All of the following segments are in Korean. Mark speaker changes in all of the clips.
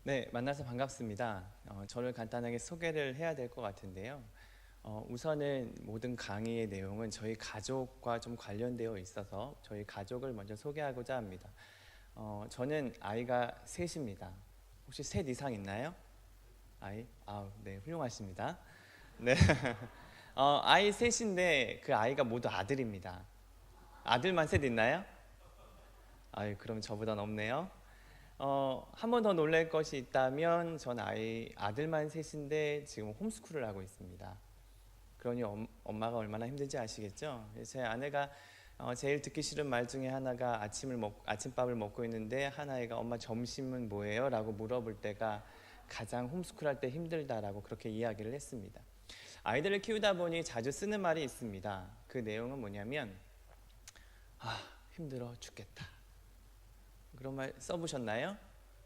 Speaker 1: 네, 만나서 반갑습니다. 저를 간단하게 소개를 해야 될 것 같은데요. 우선은 모든 강의의 내용은 저희 가족과 좀 관련되어 있어서 저희 가족을 먼저 소개하고자 합니다. 저는 아이가 셋입니다. 혹시 셋 이상 있나요? 아이? 네, 훌륭하십니다. 네, 아이 셋인데 그 아이가 모두 아들입니다. 아들만 셋 있나요? 그럼 저보다 높네요. 한 번 더 놀랄 것이 있다면 전 아들만 셋인데 지금 홈스쿨을 하고 있습니다. 그러니 엄마가 얼마나 힘든지 아시겠죠? 제 아내가 제일 듣기 싫은 말 중에 하나가 아침밥을 먹고 있는데 하나이가 엄마 점심은 뭐예요? 라고 물어볼 때가 가장 홈스쿨할 때 힘들다라고 그렇게 이야기를 했습니다. 아이들을 키우다 보니 자주 쓰는 말이 있습니다. 그 내용은 뭐냐면 힘들어 죽겠다. 그런 말 써보셨나요?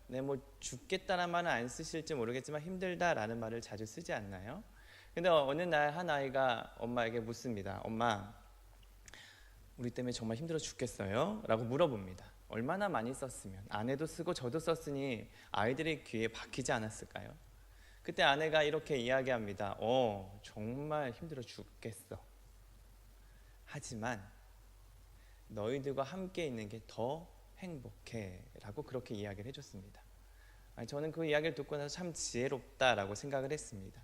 Speaker 1: 네, 뭐 죽겠다는 말은 안 쓰실지 모르겠지만 힘들다라는 말을 자주 쓰지 않나요? 근데 어느 날 한 아이가 엄마에게 묻습니다. 엄마, 우리 때문에 정말 힘들어 죽겠어요? 라고 물어봅니다. 얼마나 많이 썼으면 아내도 쓰고 저도 썼으니 아이들의 귀에 박히지 않았을까요? 그때 아내가 이렇게 이야기합니다. 정말 힘들어 죽겠어. 하지만 너희들과 함께 있는 게 더 행복해 라고 그렇게 이야기를 해줬습니다. 저는 그 이야기를 듣고 나서 참 지혜롭다라고 생각을 했습니다.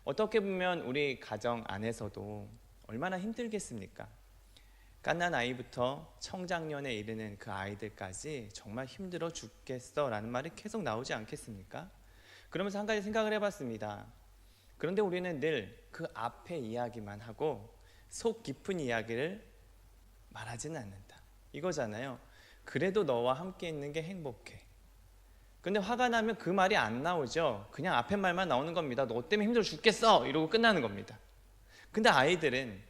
Speaker 1: 어떻게 보면 우리 가정 안에서도 얼마나 힘들겠습니까? 갓난 아이부터 청장년에 이르는 그 아이들까지 정말 힘들어 죽겠어 라는 말이 계속 나오지 않겠습니까? 그러면서 한 가지 생각을 해봤습니다. 그런데 우리는 늘 그 앞에 이야기만 하고 속 깊은 이야기를 말하지는 않는다 이거잖아요. 그래도 너와 함께 있는 게 행복해. 근데 화가 나면 그 말이 안 나오죠. 그냥 앞에 말만 나오는 겁니다. 너 때문에 힘들어 죽겠어 이러고 끝나는 겁니다. 근데 아이들은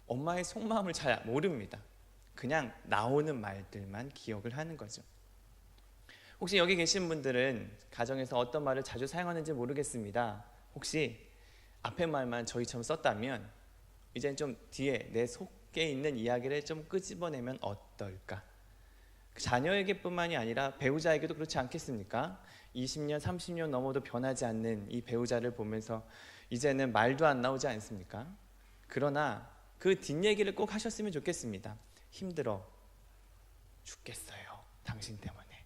Speaker 1: 엄마의 속마음을 잘 모릅니다. 그냥 나오는 말들만 기억을 하는 거죠. 혹시 여기 계신 분들은 가정에서 어떤 말을 자주 사용하는지 모르겠습니다. 혹시 앞에 말만 저희처럼 썼다면 이제는 좀 뒤에 내 속에 있는 이야기를 좀 끄집어내면 어떨까? 자녀에게 뿐만이 아니라 배우자에게도 그렇지 않겠습니까? 20년, 30년 넘어도 변하지 않는 이 배우자를 보면서 이제는 말도 안 나오지 않습니까? 그러나 그 뒷얘기를 꼭 하셨으면 좋겠습니다. 힘들어 죽겠어요. 당신 때문에.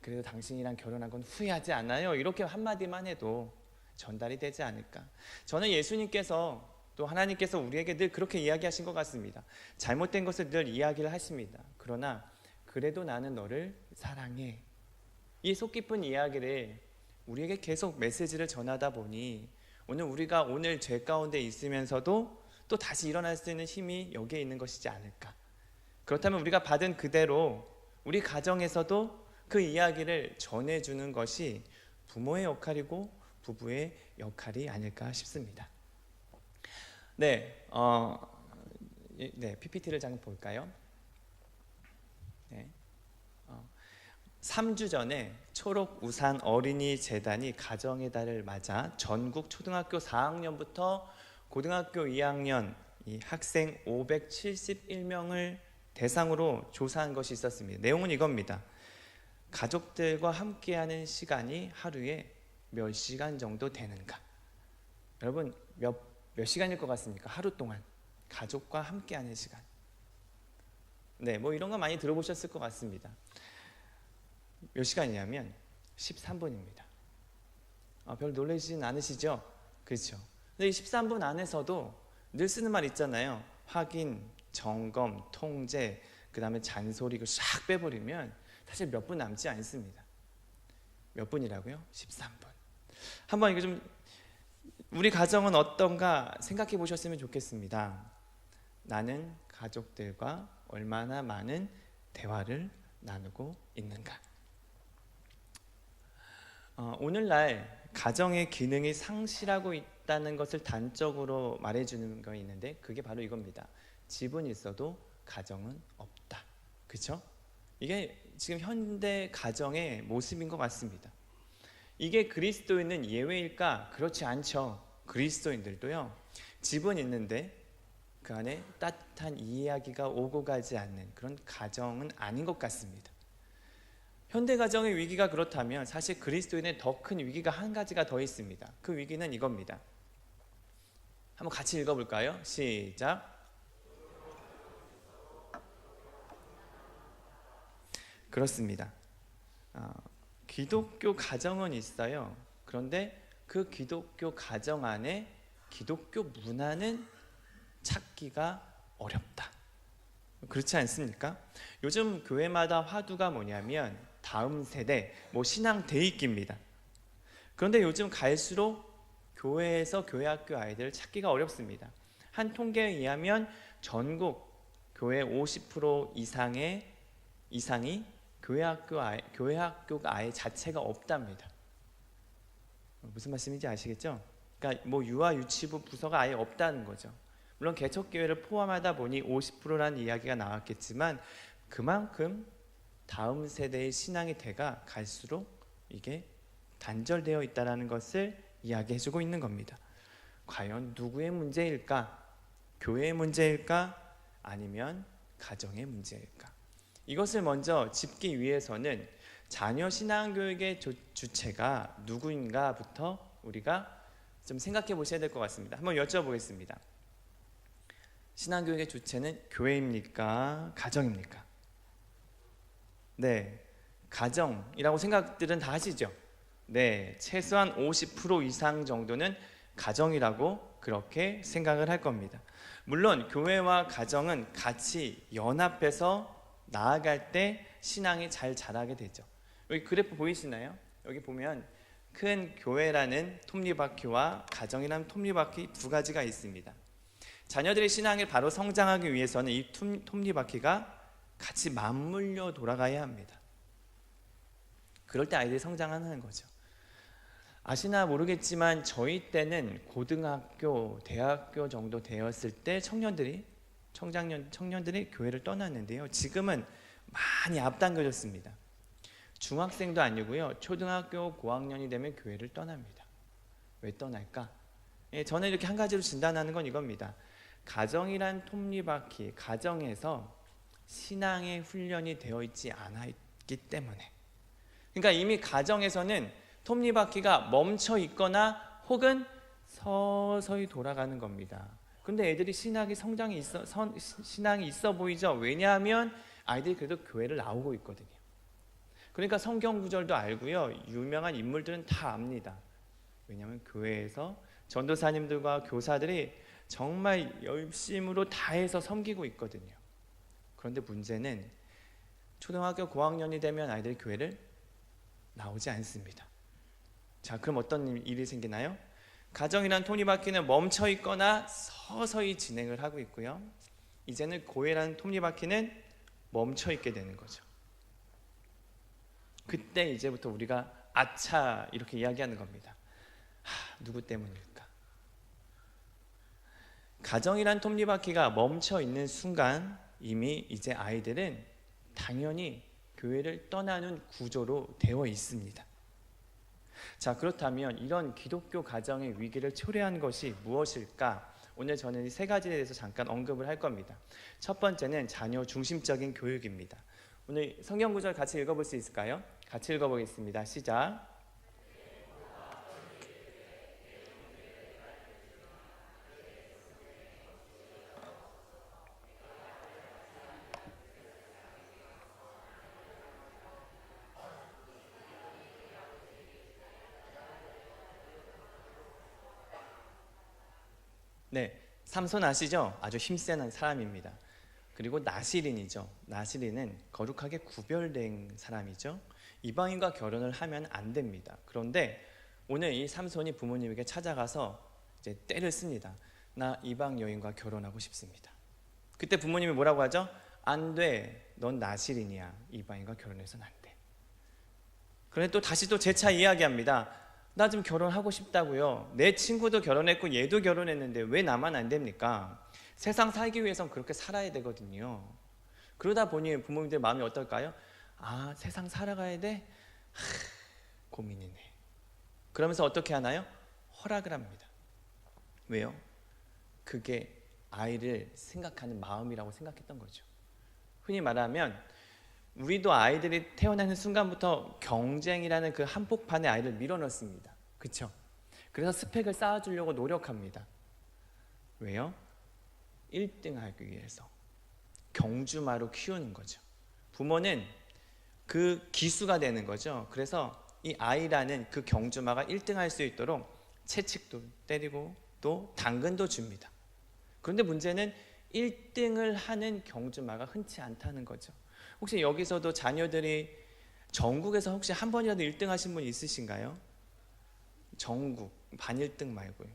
Speaker 1: 그래도 당신이랑 결혼한 건 후회하지 않아요. 이렇게 한마디만 해도 전달이 되지 않을까. 저는 예수님께서 또 하나님께서 우리에게 늘 그렇게 이야기하신 것 같습니다. 잘못된 것을 늘 이야기를 하십니다. 그러나 그래도 나는 너를 사랑해. 이 속 깊은 이야기를 우리에게 계속 메시지를 전하다 보니 우리가 오늘 죄 가운데 있으면서도 또 다시 일어날 수 있는 힘이 여기에 있는 것이지 않을까. 그렇다면 우리가 받은 그대로 우리 가정에서도 그 이야기를 전해주는 것이 부모의 역할이고 부부의 역할이 아닐까 싶습니다. 네, PPT를 잠깐 볼까요? 네. 3주 전에 초록우산 어린이 재단이 가정의 달을 맞아 전국 초등학교 4학년부터 고등학교 2학년 이 학생 571명을 대상으로 조사한 것이 있었습니다. 내용은 이겁니다. 가족들과 함께하는 시간이 하루에 몇 시간 정도 되는가? 여러분 몇 시간일 것 같습니까? 하루 동안 가족과 함께하는 시간. 네, 뭐 이런 거 많이 들어보셨을 것 같습니다. 몇 시간이냐면 13분입니다. 별 놀라지는 않으시죠? 그렇죠. 근데 이 13분 안에서도 늘 쓰는 말 있잖아요. 확인, 점검, 통제, 그 다음에 잔소리 싹 빼버리면 사실 몇 분 남지 않습니다. 몇 분이라고요? 13분. 한번 이거 좀 우리 가정은 어떤가 생각해 보셨으면 좋겠습니다. 나는 가족들과 얼마나 많은 대화를 나누고 있는가? 오늘날 가정의 기능이 상실하고 있다는 것을 단적으로 말해주는 거 있는데 그게 바로 이겁니다. 집은 있어도 가정은 없다. 그렇죠? 이게 지금 현대 가정의 모습인 것 같습니다. 이게 그리스도인은 예외일까? 그렇지 않죠. 그리스도인들도요. 집은 있는데 그 안에 따뜻한 이야기가 오고 가지 않는 그런 가정은 아닌 것 같습니다. 현대 가정의 위기가 그렇다면 사실 그리스도인의 더 큰 위기가 한 가지가 더 있습니다. 그 위기는 이겁니다. 한번 같이 읽어볼까요? 시작. 그렇습니다. 기독교 가정은 있어요. 그런데 그 기독교 가정 안에 기독교 문화는 찾기가 어렵다. 그렇지 않습니까? 요즘 교회마다 화두가 뭐냐면 다음 세대, 신앙 대입기입니다. 그런데 요즘 갈수록 교회에서 교회학교 아이들을 찾기가 어렵습니다. 한 통계에 의하면 전국 교회 50% 이상이 교회학교가 아예 자체가 없답니다. 무슨 말씀인지 아시겠죠? 그러니까 유아 유치부 부서가 아예 없다는 거죠. 물론 개척교회를 포함하다 보니 50%라는 이야기가 나왔겠지만 그만큼 다음 세대의 신앙의 대가 갈수록 이게 단절되어 있다는 것을 이야기해주고 있는 겁니다. 과연 누구의 문제일까? 교회의 문제일까? 아니면 가정의 문제일까? 이것을 먼저 짚기 위해서는 자녀 신앙교육의 주체가 누구인가부터 우리가 좀 생각해 보셔야 될 것 같습니다. 한번 여쭤보겠습니다. 신앙교육의 주체는 교회입니까? 가정입니까? 네, 가정이라고 생각들은 다 하시죠? 네, 최소한 50% 이상 정도는 가정이라고 그렇게 생각을 할 겁니다. 물론 교회와 가정은 같이 연합해서 나아갈 때 신앙이 잘 자라게 되죠. 여기 그래프 보이시나요? 여기 보면 큰 교회라는 톱니바퀴와 가정이라는 톱니바퀴 두 가지가 있습니다. 자녀들의 신앙이 바로 성장하기 위해서는 이 톱니바퀴가 같이 맞물려 돌아가야 합니다. 그럴 때 아이들이 성장하는 거죠. 아시나 모르겠지만 저희 때는 고등학교, 대학교 정도 되었을 때 청년들이 교회를 떠났는데요. 지금은 많이 앞당겨졌습니다. 중학생도 아니고요. 초등학교 고학년이 되면 교회를 떠납니다. 왜 떠날까? 저는 이렇게 한 가지로 진단하는 건 이겁니다. 가정이란 톱니바퀴, 가정에서 신앙의 훈련이 되어 있지 않았기 때문에. 그러니까 이미 가정에서는 톱니바퀴가 멈춰 있거나 혹은 서서히 돌아가는 겁니다. 근데 애들이 신앙이 있어 보이죠? 왜냐하면 아이들이 그래도 교회를 나오고 있거든요. 그러니까 성경 구절도 알고요. 유명한 인물들은 다 압니다. 왜냐하면 교회에서 전도사님들과 교사들이 정말 열심으로 다해서 섬기고 있거든요. 그런데 문제는 초등학교 고학년이 되면 아이들이 교회를 나오지 않습니다. 자, 그럼 어떤 일이 생기나요? 가정이란 톱니바퀴는 멈춰 있거나 서서히 진행을 하고 있고요. 이제는 교회라는 톱니바퀴는 멈춰 있게 되는 거죠. 그때 이제부터 우리가 아차 이렇게 이야기하는 겁니다. 누구 때문일까? 가정이란 톱니바퀴가 멈춰 있는 순간 이미 이제 아이들은 당연히 교회를 떠나는 구조로 되어 있습니다. 자, 그렇다면 이런 기독교 가정의 위기를 초래한 것이 무엇일까? 오늘 저는 이 세 가지에 대해서 잠깐 언급을 할 겁니다. 첫 번째는 자녀 중심적인 교육입니다. 오늘 성경 구절 같이 읽어볼 수 있을까요? 같이 읽어보겠습니다. 시작. 네, 삼손 아시죠? 아주 힘센 사람입니다. 그리고 나시린이죠. 나시린은 거룩하게 구별된 사람이죠. 이방인과 결혼을 하면 안 됩니다. 그런데 오늘 이 삼손이 부모님에게 찾아가서 이제 때를 씁니다. 나 이방 여인과 결혼하고 싶습니다. 그때 부모님이 뭐라고 하죠? 안 돼. 넌 나시린이야. 이방인과 결혼해서는 안 돼. 그런데 또 다시 또 재차 이야기합니다. 나 좀 결혼하고 싶다고요. 내 친구도 결혼했고 얘도 결혼했는데 왜 나만 안 됩니까? 세상 살기 위해선 그렇게 살아야 되거든요. 그러다 보니 부모님들 마음이 어떨까요? 아, 세상 살아가야 돼? 고민이네. 그러면서 어떻게 하나요? 허락을 합니다. 왜요? 그게 아이를 생각하는 마음이라고 생각했던 거죠. 흔히 말하면 우리도 아이들이 태어나는 순간부터 경쟁이라는 그 한복판에 아이를 밀어넣습니다. 그렇죠? 그래서 스펙을 쌓아주려고 노력합니다. 왜요? 1등 하기 위해서. 경주마로 키우는 거죠. 부모는 그 기수가 되는 거죠. 그래서 이 아이라는 그 경주마가 1등 할 수 있도록 채찍도 때리고 또 당근도 줍니다. 그런데 문제는 1등을 하는 경주마가 흔치 않다는 거죠. 혹시 여기서도 자녀들이 전국에서 혹시 한 번이라도 1등 하신 분 있으신가요? 전국 반 1등 말고요.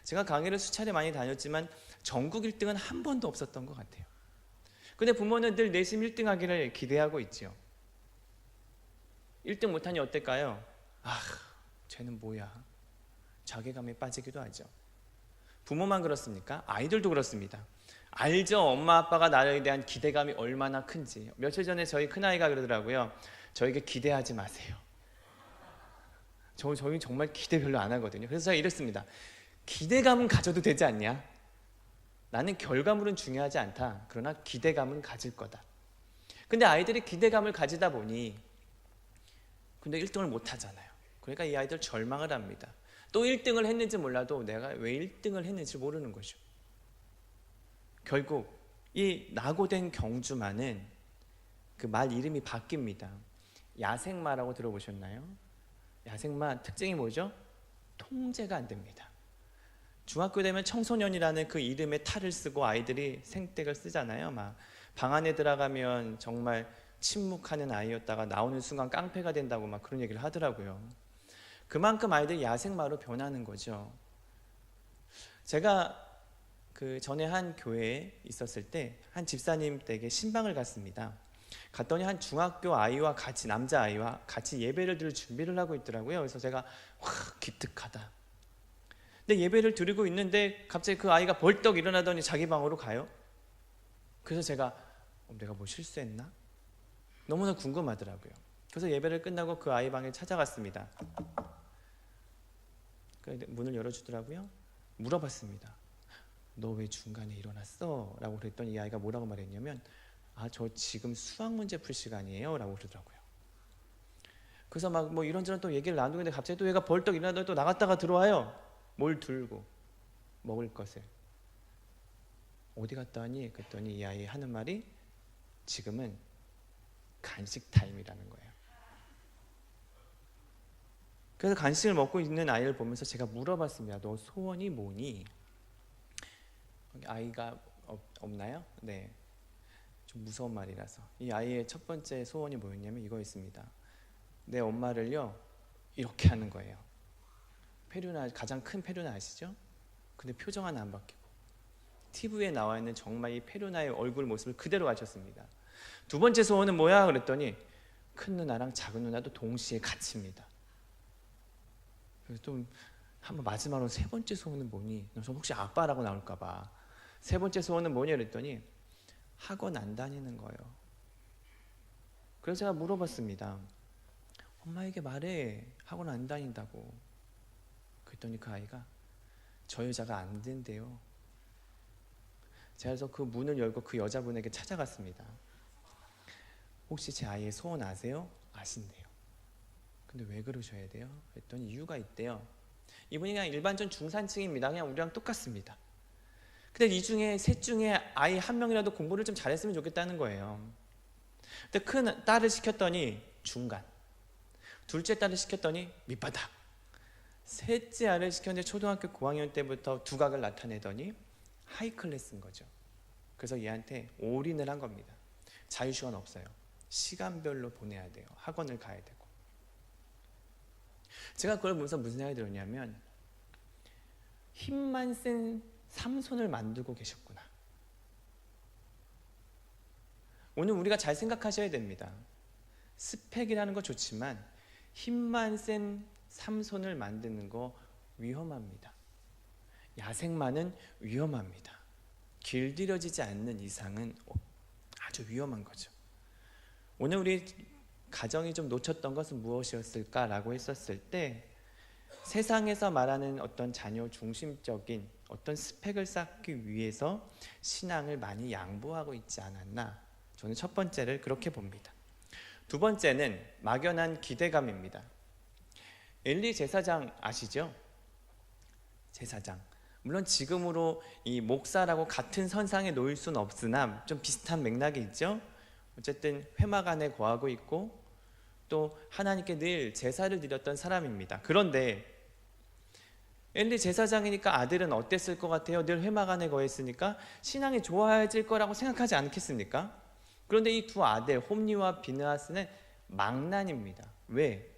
Speaker 1: 제가 강의를 수차례 많이 다녔지만 전국 1등은 한 번도 없었던 것 같아요. 근데 부모는 늘 내심 1등 하기를 기대하고 있죠. 1등 못하니 어떨까요? 아, 쟤는 뭐야? 자괴감에 빠지기도 하죠. 부모만 그렇습니까? 아이들도 그렇습니다. 알죠? 엄마 아빠가 나에 대한 기대감이 얼마나 큰지. 며칠 전에 저희 큰아이가 그러더라고요. 저에게 기대하지 마세요. 저희 정말 기대 별로 안 하거든요. 그래서 제가 이랬습니다. 기대감은 가져도 되지 않냐? 나는 결과물은 중요하지 않다. 그러나 기대감은 가질 거다. 근데 아이들이 기대감을 가지다 보니 근데 1등을 못 하잖아요. 그러니까 이 아이들 절망을 합니다. 또 1등을 했는지 몰라도 내가 왜 1등을 했는지 모르는 거죠. 결국 이 낙오된 경주마는 그 말 이름이 바뀝니다. 야생마라고 들어보셨나요? 야생마 특징이 뭐죠? 통제가 안 됩니다. 중학교 되면 청소년이라는 그 이름의 탈을 쓰고 아이들이 생떼를 쓰잖아요. 막 방 안에 들어가면 정말 침묵하는 아이였다가 나오는 순간 깡패가 된다고 막 그런 얘기를 하더라고요. 그만큼 아이들이 야생마로 변하는 거죠. 제가 그 전에 한 교회에 있었을 때 한 집사님 댁에 신방을 갔습니다. 갔더니 한 중학교 아이와 같이, 남자 아이와 같이 예배를 드릴 준비를 하고 있더라고요. 그래서 제가 와, 기특하다. 근데 예배를 드리고 있는데 갑자기 그 아이가 벌떡 일어나더니 자기 방으로 가요. 그래서 제가 내가 뭐 실수했나? 너무나 궁금하더라고요. 그래서 예배를 끝나고 그 아이 방에 찾아갔습니다. 문을 열어주더라고요. 물어봤습니다. 너 왜 중간에 일어났어? 라고 그랬더니 이 아이가 뭐라고 말했냐면 저 지금 수학 문제 풀 시간이에요 라고 그러더라고요. 그래서 막 뭐 이런저런 또 얘기를 나누는데 갑자기 또 얘가 벌떡 일어나더니 또 나갔다가 들어와요. 뭘 들고 먹을 것을. 어디 갔다 왔니? 그랬더니 이 아이 하는 말이 지금은 간식 타임이라는 거예요. 그래서 간식을 먹고 있는 아이를 보면서 제가 물어봤습니다. 너 소원이 뭐니? 아이가 없나요? 네. 좀 무서운 말이라서. 이 아이의 첫 번째 소원이 뭐였냐면 이거였습니다. 내 엄마를요 이렇게 하는 거예요. 페류나, 가장 큰 페류나 아시죠? 근데 표정 하나 안 바뀌고 TV에 나와 있는 정말 이 페류나의 얼굴 모습을 그대로 가졌습니다. 두 번째 소원은 뭐야? 그랬더니 큰 누나랑 작은 누나도 동시에 갇힙니다. 그래서 좀 한번 마지막으로 세 번째 소원은 뭐니? 저 혹시 아빠라고 나올까 봐. 세 번째 소원은 뭐냐 그랬더니 학원 안 다니는 거예요. 그래서 제가 물어봤습니다. 엄마에게 말해. 학원 안 다닌다고. 그랬더니 그 아이가 저 여자가 안 된대요. 제가 그래서 그 문을 열고 그 여자분에게 찾아갔습니다. 혹시 제 아이의 소원 아세요? 아신대요. 근데 왜 그러셔야 돼요? 그랬더니 이유가 있대요. 이분이 그냥 일반적 중산층입니다. 그냥 우리랑 똑같습니다. 근데 이 중에 셋 중에 아이 한 명이라도 공부를 좀 잘했으면 좋겠다는 거예요. 근데 큰 딸을 시켰더니 중간, 둘째 딸을 시켰더니 밑바닥, 셋째 아를 시켰는데 초등학교 고학년 때부터 두각을 나타내더니 하이 클래스인 거죠. 그래서 얘한테 올인을 한 겁니다. 자유시간 없어요. 시간별로 보내야 돼요. 학원을 가야 되고. 제가 그걸 보면서 무슨 생각이 들었냐면 힘만 센 삼손을 만들고 계셨구나. 오늘 우리가 잘 생각하셔야 됩니다. 스펙이라는 거 좋지만 힘만 센 삼손을 만드는 거 위험합니다. 야생마는 위험합니다. 길들여지지 않는 이상은 아주 위험한 거죠. 오늘 우리 가정이 좀 놓쳤던 것은 무엇이었을까라고 했었을 때 세상에서 말하는 어떤 자녀 중심적인 어떤 스펙을 쌓기 위해서 신앙을 많이 양보하고 있지 않았나. 저는 첫 번째를 그렇게 봅니다. 두 번째는 막연한 기대감입니다. 엘리 제사장 아시죠? 제사장. 물론 지금으로 이 목사라고 같은 선상에 놓일 수는 없으나 좀 비슷한 맥락이 있죠. 어쨌든 회막 안에 거하고 있고 또 하나님께 늘 제사를 드렸던 사람입니다. 그런데 엘리 제사장이니까 아들은 어땠을 것 같아요? 늘 회막 안에 거했으니까 신앙이 좋아질 거라고 생각하지 않겠습니까? 그런데 이 두 아들 홈리와 비느하스는 망난입니다. 왜?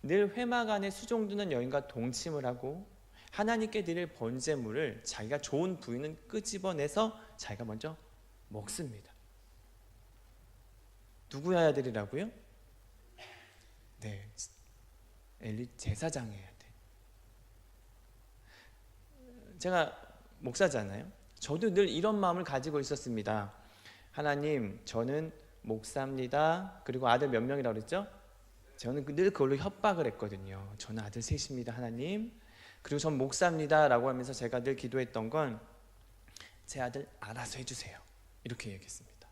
Speaker 1: 늘 회막 안에 수종드는 여인과 동침을 하고 하나님께 드릴 번제물을 자기가 좋은 부위는 끄집어내서 자기가 먼저 먹습니다. 누구의 아들이라고요? 네, 엘리 제사장이어야 돼. 제가 목사잖아요. 저도 늘 이런 마음을 가지고 있었습니다. 하나님, 저는 목사입니다. 그리고 아들 몇 명이라고 그랬죠? 저는 늘 그걸로 협박을 했거든요. 저는 아들 셋입니다, 하나님. 그리고 전 목사입니다 라고 하면서 제가 늘 기도했던 건 제 아들 알아서 해주세요, 이렇게 얘기했습니다.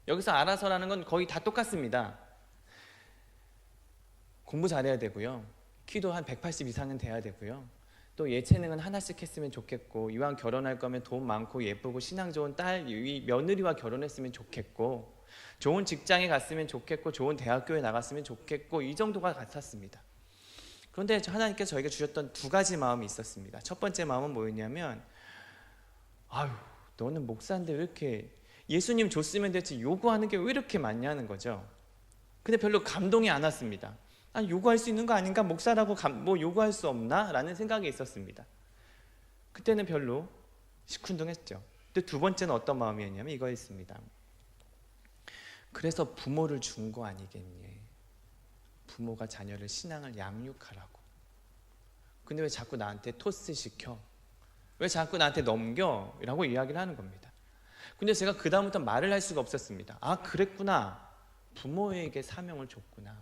Speaker 1: 여기서 알아서라는 건 거의 다 똑같습니다. 공부 잘해야 되고요, 키도 한 180 이상은 돼야 되고요, 또 예체능은 하나씩 했으면 좋겠고, 이왕 결혼할 거면 돈 많고 예쁘고 신앙 좋은 딸 며느리와 결혼했으면 좋겠고, 좋은 직장에 갔으면 좋겠고, 좋은 대학교에 나갔으면 좋겠고, 이 정도가 같았습니다. 그런데 하나님께서 저에게 주셨던 두 가지 마음이 있었습니다. 첫 번째 마음은 뭐였냐면, 아유, 너는 목사인데 왜 이렇게 예수님 줬으면 됐지 요구하는 게 왜 이렇게 많냐는 거죠. 근데 별로 감동이 안 왔습니다. 요구할 수 있는 거 아닌가? 목사라고 뭐 요구할 수 없나? 라는 생각이 있었습니다. 그때는 별로 시큰둥했죠. 근데 두 번째는 어떤 마음이었냐면 이거였습니다. 그래서 부모를 준 거 아니겠니? 부모가 자녀를 신앙을 양육하라고. 근데 왜 자꾸 나한테 토스시켜? 왜 자꾸 나한테 넘겨? 라고 이야기를 하는 겁니다. 근데 제가 그 다음부터 말을 할 수가 없었습니다. 아, 그랬구나. 부모에게 사명을 줬구나.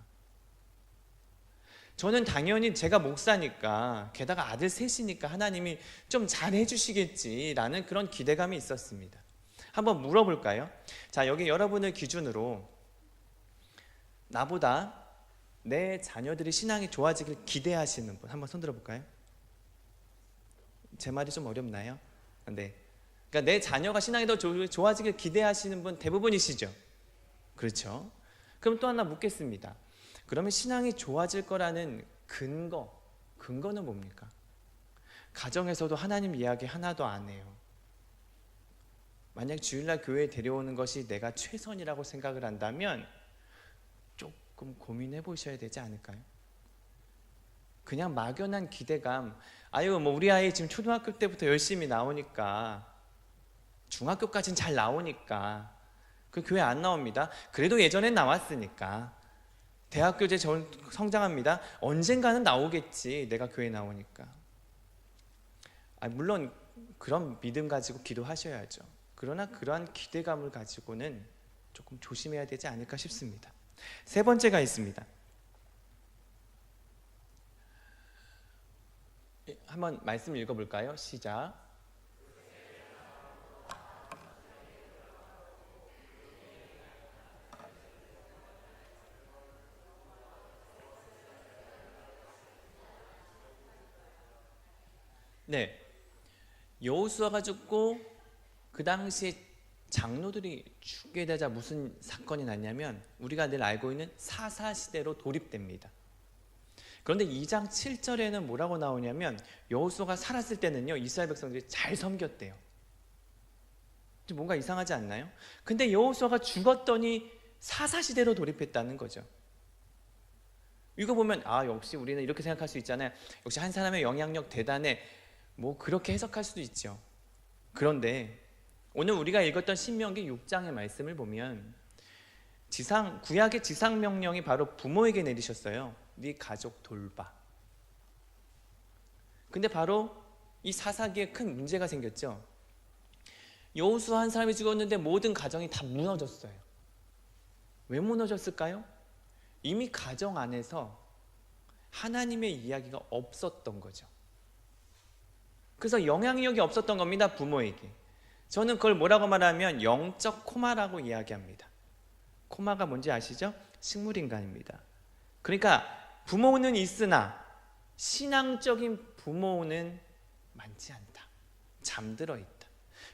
Speaker 1: 저는 당연히 제가 목사니까, 게다가 아들 셋이니까 하나님이 좀 잘해주시겠지라는 그런 기대감이 있었습니다. 한번 물어볼까요? 자, 여기 여러분을 기준으로 나보다 내 자녀들이 신앙이 좋아지길 기대하시는 분 한번 손 들어볼까요? 제 말이 좀 어렵나요? 네. 그러니까 내 자녀가 신앙이 더 좋아지길 기대하시는 분 대부분이시죠? 그렇죠? 그럼 또 하나 묻겠습니다. 그러면 신앙이 좋아질 거라는 근거는 뭡니까? 가정에서도 하나님 이야기 하나도 안 해요. 만약 주일날 교회에 데려오는 것이 내가 최선이라고 생각을 한다면 조금 고민해 보셔야 되지 않을까요? 그냥 막연한 기대감, 뭐 우리 아이 지금 초등학교 때부터 열심히 나오니까 중학교까지는 잘 나오니까 그 교회 안 나옵니다. 그래도 예전엔 나왔으니까. 대학교 이제 성장합니다. 언젠가는 나오겠지, 내가 교회 나오니까. 물론 그런 믿음 가지고 기도하셔야죠. 그러나 그러한 기대감을 가지고는 조금 조심해야 되지 않을까 싶습니다. 세 번째가 있습니다. 한번 말씀 읽어볼까요? 시작. 네, 여호수아가 죽고 그 당시에 장로들이 죽게 되자 무슨 사건이 났냐면 우리가 늘 알고 있는 사사시대로 돌입됩니다. 그런데 2장 7절에는 뭐라고 나오냐면 여호수아가 살았을 때는요, 이스라엘 백성들이 잘 섬겼대요. 뭔가 이상하지 않나요? 근데 여호수아가 죽었더니 사사시대로 돌입했다는 거죠. 이거 보면 역시 우리는 이렇게 생각할 수 있잖아요. 역시 한 사람의 영향력 대단해, 뭐 그렇게 해석할 수도 있죠. 그런데 오늘 우리가 읽었던 신명기 6장의 말씀을 보면 구약의 지상명령이 바로 부모에게 내리셨어요. 네 가족 돌봐. 근데 바로 이 사사기에 큰 문제가 생겼죠. 여호수아 한 사람이 죽었는데 모든 가정이 다 무너졌어요. 왜 무너졌을까요? 이미 가정 안에서 하나님의 이야기가 없었던 거죠. 그래서 영향력이 없었던 겁니다, 부모에게. 저는 그걸 뭐라고 말하면 영적 코마라고 이야기합니다. 코마가 뭔지 아시죠? 식물인간입니다. 그러니까 부모는 있으나 신앙적인 부모는 많지 않다. 잠들어 있다.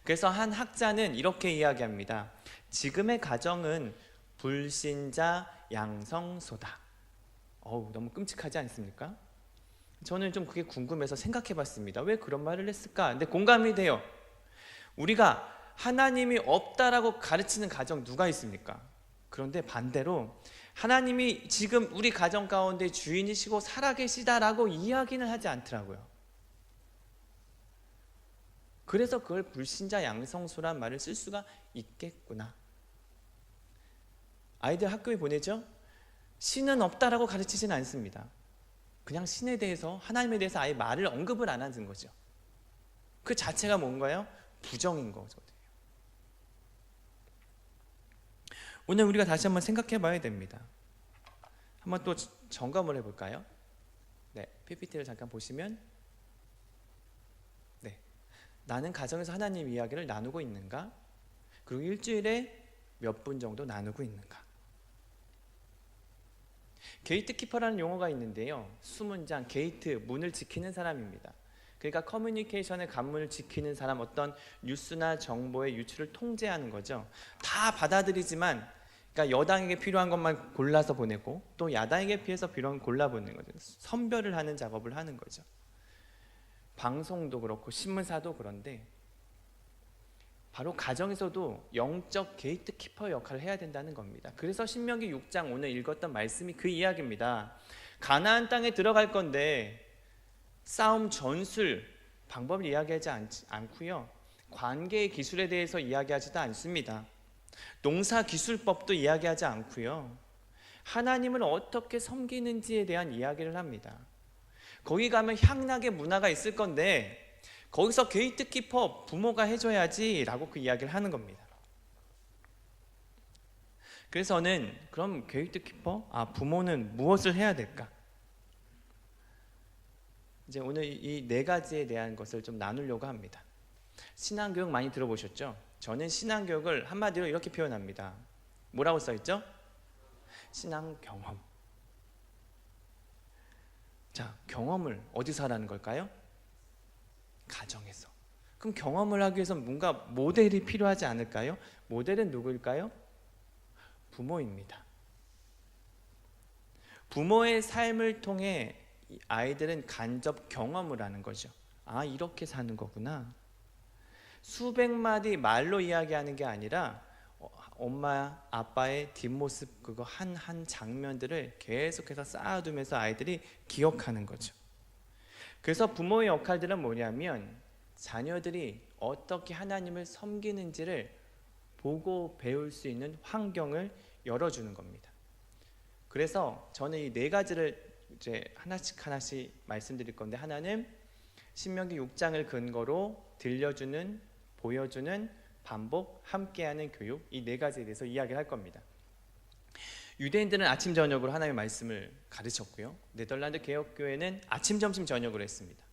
Speaker 1: 그래서 한 학자는 이렇게 이야기합니다. 지금의 가정은 불신자 양성소다. 너무 끔찍하지 않습니까? 저는 좀 그게 궁금해서 생각해 봤습니다. 왜 그런 말을 했을까? 근데 공감이 돼요. 우리가 하나님이 없다라고 가르치는 가정 누가 있습니까? 그런데 반대로 하나님이 지금 우리 가정 가운데 주인이시고 살아계시다라고 이야기는 하지 않더라고요. 그래서 그걸 불신자 양성소란 말을 쓸 수가 있겠구나. 아이들 학교에 보내죠? 신은 없다라고 가르치지는 않습니다. 그냥 신에 대해서, 하나님에 대해서 아예 말을 언급을 안 하는 거죠. 그 자체가 뭔가요? 부정인 거거든요. 오늘 우리가 다시 한번 생각해 봐야 됩니다. 한번 또 점검을 해볼까요? 네, PPT를 잠깐 보시면, 네, 나는 가정에서 하나님 이야기를 나누고 있는가? 그리고 일주일에 몇 분 정도 나누고 있는가? 게이트키퍼라는 용어가 있는데요, 수문장, 게이트, 문을 지키는 사람입니다. 그러니까 커뮤니케이션의 관문을 지키는 사람, 어떤 뉴스나 정보의 유출을 통제하는 거죠. 다 받아들이지만, 그러니까 여당에게 필요한 것만 골라서 보내고 또 야당에게 피해서 필요한 건 골라보내는 거죠. 선별을 하는 작업을 하는 거죠. 방송도 그렇고 신문사도 그런데 바로 가정에서도 영적 게이트키퍼 역할을 해야 된다는 겁니다. 그래서 신명기 6장 오늘 읽었던 말씀이 그 이야기입니다. 가나안 땅에 들어갈 건데 싸움 전술 방법을 이야기하지 않고요, 관계의 기술에 대해서 이야기하지도 않습니다. 농사 기술법도 이야기하지 않고요, 하나님을 어떻게 섬기는지에 대한 이야기를 합니다. 거기 가면 향락의 문화가 있을 건데 거기서 게이트키퍼 부모가 해줘야지 라고 그 이야기를 하는 겁니다. 그래서 저는 그럼 게이트키퍼, 부모는 무엇을 해야 될까? 이제 오늘 이 네 가지에 대한 것을 좀 나누려고 합니다. 신앙교육 많이 들어보셨죠? 저는 신앙교육을 한마디로 이렇게 표현합니다. 뭐라고 써있죠? 신앙 경험. 자, 경험을 어디서 하라는 걸까요? 가정에서. 그럼 경험을 하기 위해서 뭔가 모델이 필요하지 않을까요? 모델은 누구일까요? 부모입니다. 부모의 삶을 통해 아이들은 간접 경험을 하는 거죠. 이렇게 사는 거구나. 수백 마디 말로 이야기하는 게 아니라 엄마, 아빠의 뒷모습, 그거 한 장면들을 계속해서 쌓아두면서 아이들이 기억하는 거죠. 그래서 부모의 역할들은 뭐냐면 자녀들이 어떻게 하나님을 섬기는지를 보고 배울 수 있는 환경을 열어주는 겁니다. 그래서 저는 이 네 가지를 이제 하나씩 말씀드릴 건데, 하나는 신명기 6장을 근거로 들려주는, 보여주는, 반복, 함께하는 교육, 이 네 가지에 대해서 이야기를 할 겁니다. 유대인들은 아침 저녁으로 하나님의 말씀을 가르쳤고요, 네덜란드 개혁교회는 아침 점심 저녁으로 했습니다.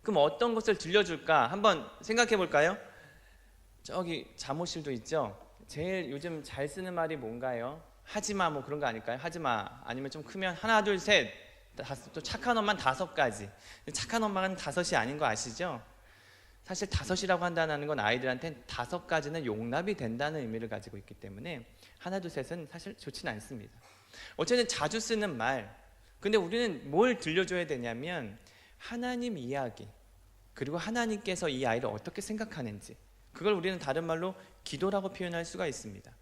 Speaker 1: 그럼 어떤 것을 들려줄까 한번 생각해 볼까요? 저기 잠옷실도 있죠. 제일 요즘 잘 쓰는 말이 뭔가요? 하지마, 뭐 그런 거 아닐까요? 하지마. 아니면 좀 크면 하나 둘 셋, 또 착한 엄마는 5가지. 착한 엄마는 5이 아닌 거 아시죠? 사실 5이라고 한다는 건 아이들한테는 5가지는 용납이 된다는 의미를 가지고 있기 때문에 하나 둘 셋은 사실 좋지는 않습니다. 어쨌든 자주 쓰는 말. 근데 우리는 뭘 들려줘야 되냐면 하나님 이야기, 그리고 하나님께서 이 아이를 어떻게 생각하는지, 그걸 우리는 다른 말로 기도라고 표현할 수가 있습니다.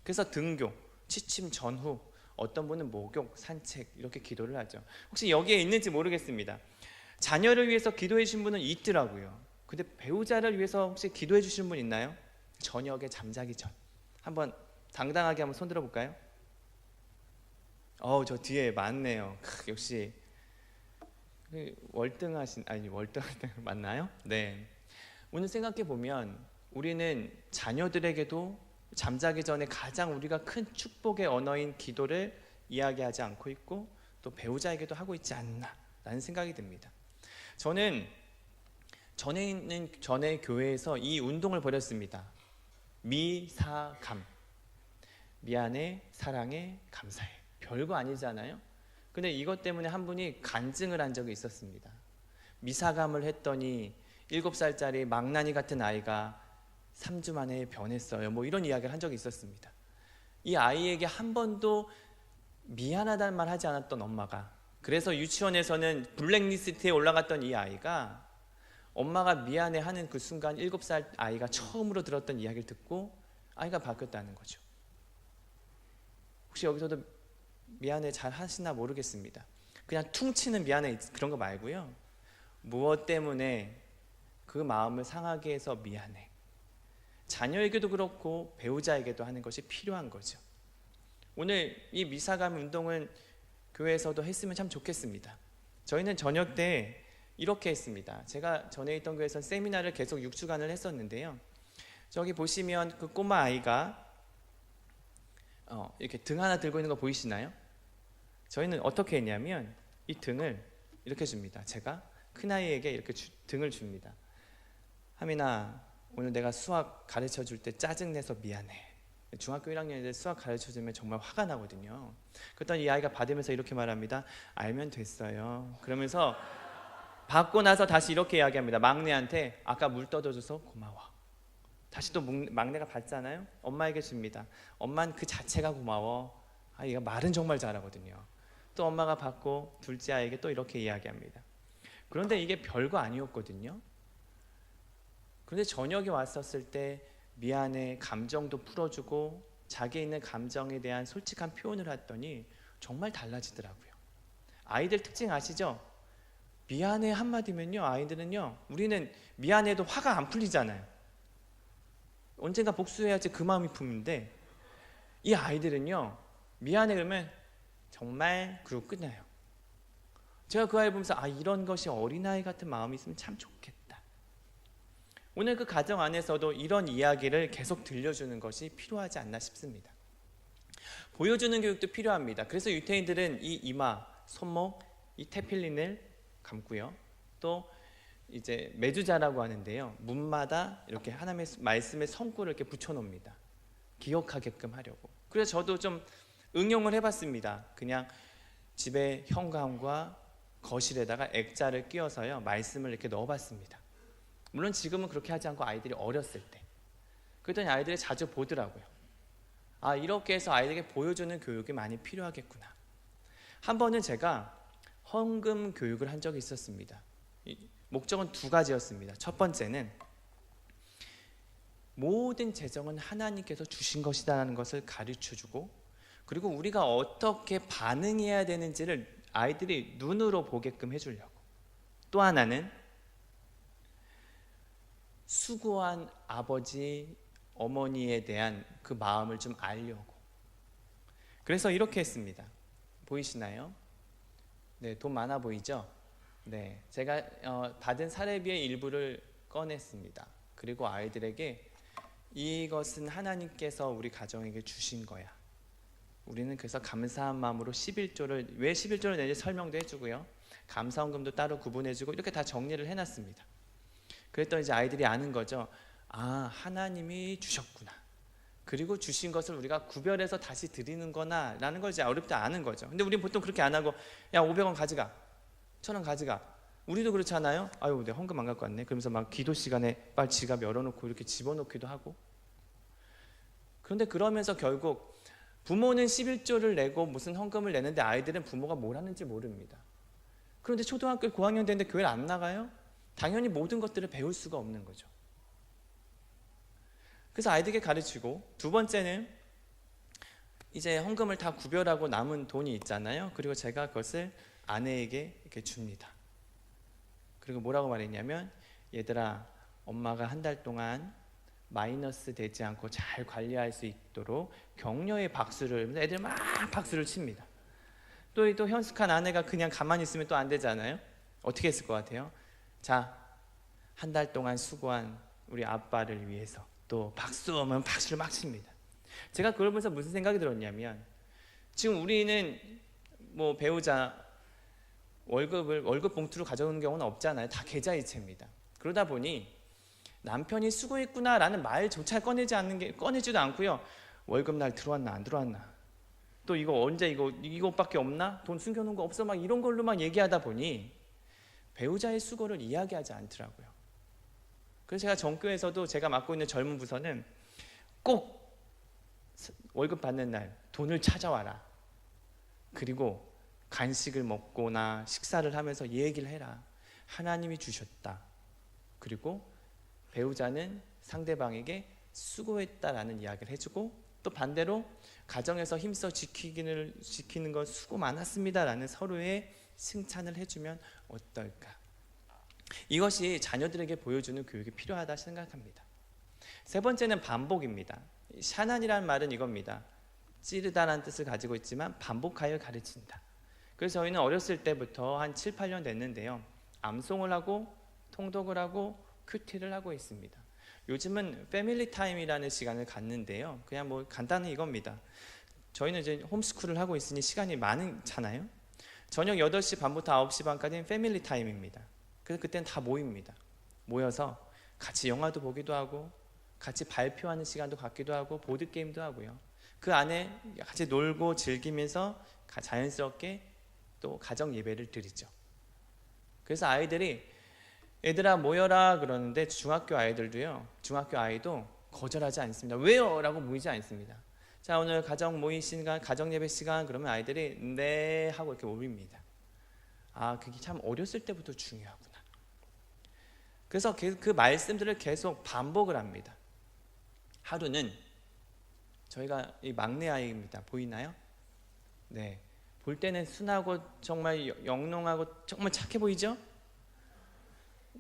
Speaker 1: 그래서 등교, 취침 전후, 어떤 분은 목욕, 산책, 이렇게 기도를 하죠. 혹시 여기에 있는지 모르겠습니다. 자녀를 위해서 기도해 주신 분은 있더라고요. 근데 배우자를 위해서 혹시 기도해 주신 분 있나요? 저녁에 잠자기 전. 한번 당당하게 한번 손 들어볼까요? 저 뒤에 많네요. 역시 월등하신, 맞나요? 네. 오늘 생각해 보면 우리는 자녀들에게도 잠자기 전에 가장 우리가 큰 축복의 언어인 기도를 이야기하지 않고 있고 또 배우자에게도 하고 있지 않나 라는 생각이 듭니다. 저는 전에 교회에서 이 운동을 벌였습니다. 미사감. 미안해, 사랑해, 감사해. 별거 아니잖아요. 근데 이것 때문에 한 분이 간증을 한 적이 있었습니다. 미사감을 했더니 7살짜리 망나니 같은 아이가 3주 만에 변했어요. 뭐 이런 이야기를 한 적이 있었습니다. 이 아이에게 한 번도 미안하다는 말 하지 않았던 엄마가, 그래서 유치원에서는 블랙리스트에 올라갔던 이 아이가 엄마가 미안해 하는 그 순간 7살 아이가 처음으로 들었던 이야기를 듣고 아이가 바뀌었다는 거죠. 혹시 여기서도 미안해 잘 하시나 모르겠습니다. 그냥 퉁치는 미안해 그런 거 말고요. 무엇 때문에 그 마음을 상하게 해서 미안해. 자녀에게도 그렇고 배우자에게도 하는 것이 필요한 거죠. 오늘 이 미사감 운동은 교회에서도 했으면 참 좋겠습니다. 저희는 저녁 때 이렇게 했습니다. 제가 전에 있던 교회에서 세미나를 계속 6주간을 했었는데요. 저기 보시면 그 꼬마 아이가 이렇게 등 하나 들고 있는 거 보이시나요? 저희는 어떻게 했냐면 이 등을 이렇게 줍니다. 제가 큰아이에게 이렇게 등을 줍니다. 하민아, 오늘 내가 수학 가르쳐 줄 때 짜증내서 미안해. 중학교 1학년인데 수학 가르쳐 주면 정말 화가 나거든요. 그랬더니 이 아이가 받으면서 이렇게 말합니다. 알면 됐어요. 그러면서 받고 나서 다시 이렇게 이야기합니다. 막내한테 아까 물 떠줘서 고마워. 다시 또 막내가 받잖아요. 엄마에게 줍니다. 엄마는 그 자체가 고마워. 얘가 말은 정말 잘하거든요. 또 엄마가 받고 둘째 아이에게 또 이렇게 이야기합니다. 그런데 이게 별거 아니었거든요. 그런데 저녁에 왔었을 때 미안해, 감정도 풀어주고 자기에 있는 감정에 대한 솔직한 표현을 했더니 정말 달라지더라고요. 아이들 특징 아시죠? 미안해 한마디면요, 아이들은요, 우리는 미안해도 화가 안 풀리잖아요. 언젠가 복수해야지 그 마음이 품는데 이 아이들은요, 미안해 그러면 정말 그러고 끝나요. 제가 그 아이 보면서 이런 것이 어린아이 같은 마음이 있으면 참 좋겠다. 오늘 그 가정 안에서도 이런 이야기를 계속 들려주는 것이 필요하지 않나 싶습니다. 보여주는 교육도 필요합니다. 그래서 유태인들은 이 이마, 손목, 이 테필린을 감고요. 또 이제 메두자라고 하는데요. 문마다 이렇게 하나님의 말씀의 성구를 이렇게 붙여놓습니다. 기억하게끔 하려고. 그래서 저도 좀 응용을 해봤습니다. 그냥 집에 현관과 거실에다가 액자를 끼워서요, 말씀을 이렇게 넣어봤습니다. 물론 지금은 그렇게 하지 않고 아이들이 어렸을 때. 그랬더니 아이들이 자주 보더라고요. 이렇게 해서 아이들에게 보여주는 교육이 많이 필요하겠구나. 한 번은 제가 헌금 교육을 한 적이 있었습니다. 목적은 2가지였습니다. 첫 번째는 모든 재정은 하나님께서 주신 것이다라는 것을 가르쳐주고, 그리고 우리가 어떻게 반응해야 되는지를 아이들이 눈으로 보게끔 해주려고. 또 하나는 수고한 아버지, 어머니에 대한 그 마음을 좀 알려고. 그래서 이렇게 했습니다. 보이시나요? 네, 돈 많아 보이죠? 네, 제가 받은 사례비의 일부를 꺼냈습니다. 그리고 아이들에게 이것은 하나님께서 우리 가정에게 주신 거야. 우리는 그래서 감사한 마음으로 11조를, 왜 11조를 내는지 설명도 해주고요. 감사원금도 따로 구분해주고 이렇게 다 정리를 해놨습니다. 그랬더니 이제 아이들이 아는 거죠. 하나님이 주셨구나. 그리고 주신 것을 우리가 구별해서 다시 드리는 거나 라는 걸 이제 어렵지 않은 거죠. 근데 우리는 보통 그렇게 안 하고, 야 500원 가져가, 1000원 가져가. 우리도 그렇잖아요. 내가 헌금 안 갖고 왔네. 그러면서 막 기도 시간에 빨리 지갑 열어놓고 이렇게 집어넣기도 하고. 그런데 그러면서 결국 부모는 11조를 내고 무슨 헌금을 내는데 아이들은 부모가 뭘 하는지 모릅니다. 그런데 초등학교 고학년 되는데 교회를 안 나가요? 당연히 모든 것들을 배울 수가 없는 거죠. 그래서 아이들에게 가르치고, 두 번째는 이제 헌금을 다 구별하고 남은 돈이 있잖아요. 그리고 제가 그것을 아내에게 이렇게 줍니다. 그리고 뭐라고 말했냐면, 얘들아, 엄마가 한 달 동안 마이너스 되지 않고 잘 관리할 수 있도록 격려의 박수를, 애들 막 박수를 칩니다. 또 현숙한 아내가 그냥 가만히 있으면 또 안 되잖아요. 어떻게 했을 것 같아요? 자, 한 달 동안 수고한 우리 아빠를 위해서 또 박수 오면 박수를 막 칩니다. 제가 그걸 보면서 무슨 생각이 들었냐면, 지금 우리는 뭐 배우자 월급 봉투로 가져오는 경우는 없잖아요. 다 계좌이체입니다. 그러다 보니 남편이 수고했구나라는 말조차 꺼내지도 않고요. 월급날 들어왔나 안 들어왔나, 또 이거 언제 이것밖에 없나, 돈 숨겨놓은 거 없어, 막 이런 걸로만 얘기하다 보니 배우자의 수고를 이야기하지 않더라고요. 그래서 제가 전교에서도 제가 맡고 있는 젊은 부서는 꼭 월급 받는 날 돈을 찾아와라, 그리고 간식을 먹거나 식사를 하면서 얘기를 해라. 하나님이 주셨다. 그리고 배우자는 상대방에게 수고했다라는 이야기를 해주고, 또 반대로 가정에서 힘써 지키는 건 수고 많았습니다라는 서로의 칭찬을 해주면 어떨까. 이것이 자녀들에게 보여주는 교육이 필요하다 생각합니다. 세 번째는 반복입니다. 샤난이라는 말은 이겁니다. 찌르다라는 뜻을 가지고 있지만 반복하여 가르친다. 그래서 저희는 어렸을 때부터 한 7, 8년 됐는데요, 암송을 하고 통독을 하고 큐티를 하고 있습니다. 요즘은 패밀리 타임이라는 시간을 갖는데요, 그냥 뭐 간단히 이겁니다. 저희는 이제 홈스쿨을 하고 있으니 시간이 많잖아요. 저녁 8시 반부터 9시 반까지는 패밀리 타임입니다. 그래서 그때는 다 모입니다. 모여서 같이 영화도 보기도 하고 같이 발표하는 시간도 갖기도 하고 보드게임도 하고요. 그 안에 같이 놀고 즐기면서 자연스럽게 또 가정 예배를 드리죠. 그래서 아이들이 얘들아 모여라 그러는데 중학교 아이들도요, 중학교 아이도 거절하지 않습니다. 왜요? 라고 모이지 않습니다. 자, 오늘 가정 모임 시간, 가정 예배 시간 그러면 아이들이 네 하고 이렇게 모입니다. 아, 그게 참 어렸을 때부터 중요하구나. 그래서 그 말씀들을 계속 반복을 합니다. 하루는 저희가 이 막내 아이입니다. 보이나요? 네, 볼 때는 순하고 정말 영롱하고 정말 착해 보이죠?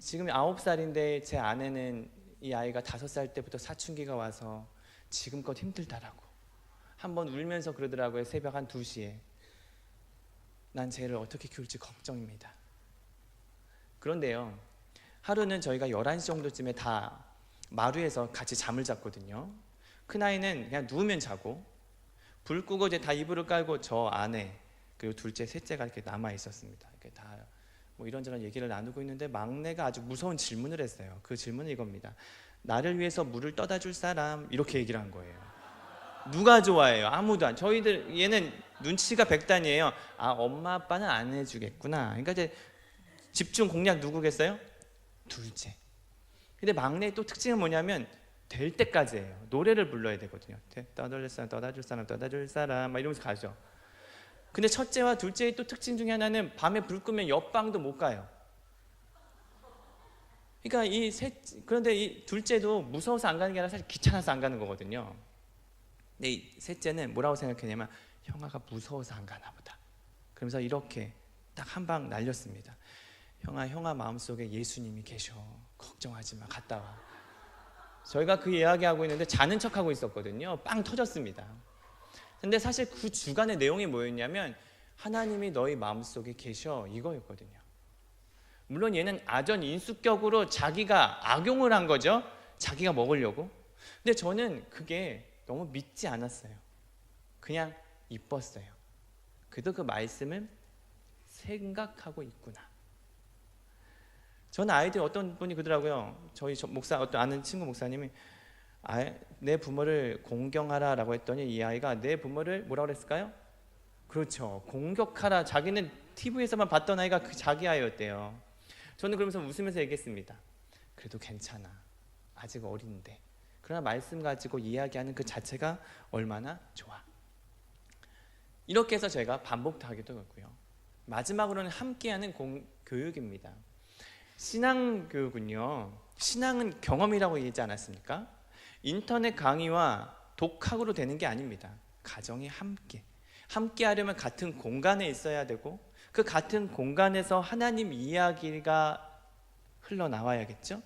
Speaker 1: 지금 9살인데 제 아내는 이 아이가 5살 때부터 사춘기가 와서 지금껏 힘들다라고 한번 울면서 그러더라고요. 새벽 한 2시에. 난 쟤를 어떻게 키울지 걱정입니다. 그런데요, 하루는 저희가 11시 정도쯤에 다 마루에서 같이 잠을 잤거든요. 큰아이는 그냥 누우면 자고, 불 끄고 이제 다 이불을 깔고 저 아내 그리고 둘째 셋째가 이렇게 남아 있었습니다. 이렇게 다 뭐 이런저런 얘기를 나누고 있는데 막내가 아주 무서운 질문을 했어요. 그 질문은 이겁니다. 나를 위해서 물을 떠다 줄 사람, 이렇게 얘기를 한 거예요. 누가 좋아해요? 아무도 안. 저희들 얘는 눈치가 백단이에요. 아, 엄마 아빠는 안 해주겠구나. 그러니까 이제 집중 공략 누구겠어요? 둘째. 근데 막내의 또 특징은 뭐냐면 될 때까지예요. 노래를 불러야 되거든요. 떠줄 사람, 떠다줄 사람, 떠다줄 사람 막 이러면서 가죠. 근데 첫째와 둘째의 또 특징 중에 하나는 밤에 불 끄면 옆방도 못 가요. 그러니까 그런데 이 둘째도 무서워서 안 가는 게 아니라 사실 귀찮아서 안 가는 거거든요. 근데 이 셋째는 뭐라고 생각했냐면 형아가 무서워서 안 가나 보다. 그러면서 이렇게 딱 한 방 날렸습니다. 형아 마음속에 예수님이 계셔. 걱정하지 마. 갔다 와. 저희가 그 이야기하고 있는데 자는 척하고 있었거든요. 빵 터졌습니다. 근데 사실 그 주간의 내용이 뭐였냐면 하나님이 너희 마음속에 계셔, 이거였거든요. 물론 얘는 아전인수격으로 자기가 악용을 한 거죠. 자기가 먹으려고. 근데 저는 그게 너무 믿지 않았어요. 그냥 이뻤어요. 그래도 그 말씀을 생각하고 있구나. 저는 아이들 어떤 분이 그러더라고요. 저희 목사, 어떤 아는 친구 목사님이 내 부모를 공경하라라고 했더니 이 아이가 내 부모를 뭐라고 그랬을까요? 그렇죠, 공격하라. 자기는 TV에서만 봤던 아이가 그 자기 아이였대요. 저는 그러면서 웃으면서 얘기했습니다. 그래도 괜찮아. 아직 어린데. 그러나 말씀 가지고 이야기하는 그 자체가 얼마나 좋아. 이렇게 해서 제가 반복도 하기도 했고요. 마지막으로는 함께하는 교육입니다. 신앙교육은요, 신앙은 경험이라고 얘기하지 않았습니까? 인터넷 강의와 독학으로 되는 게 아닙니다. 가정이 함께 하려면 같은 공간에 있어야 되고, 그 같은 공간에서 하나님 이야기가 흘러나와야겠죠.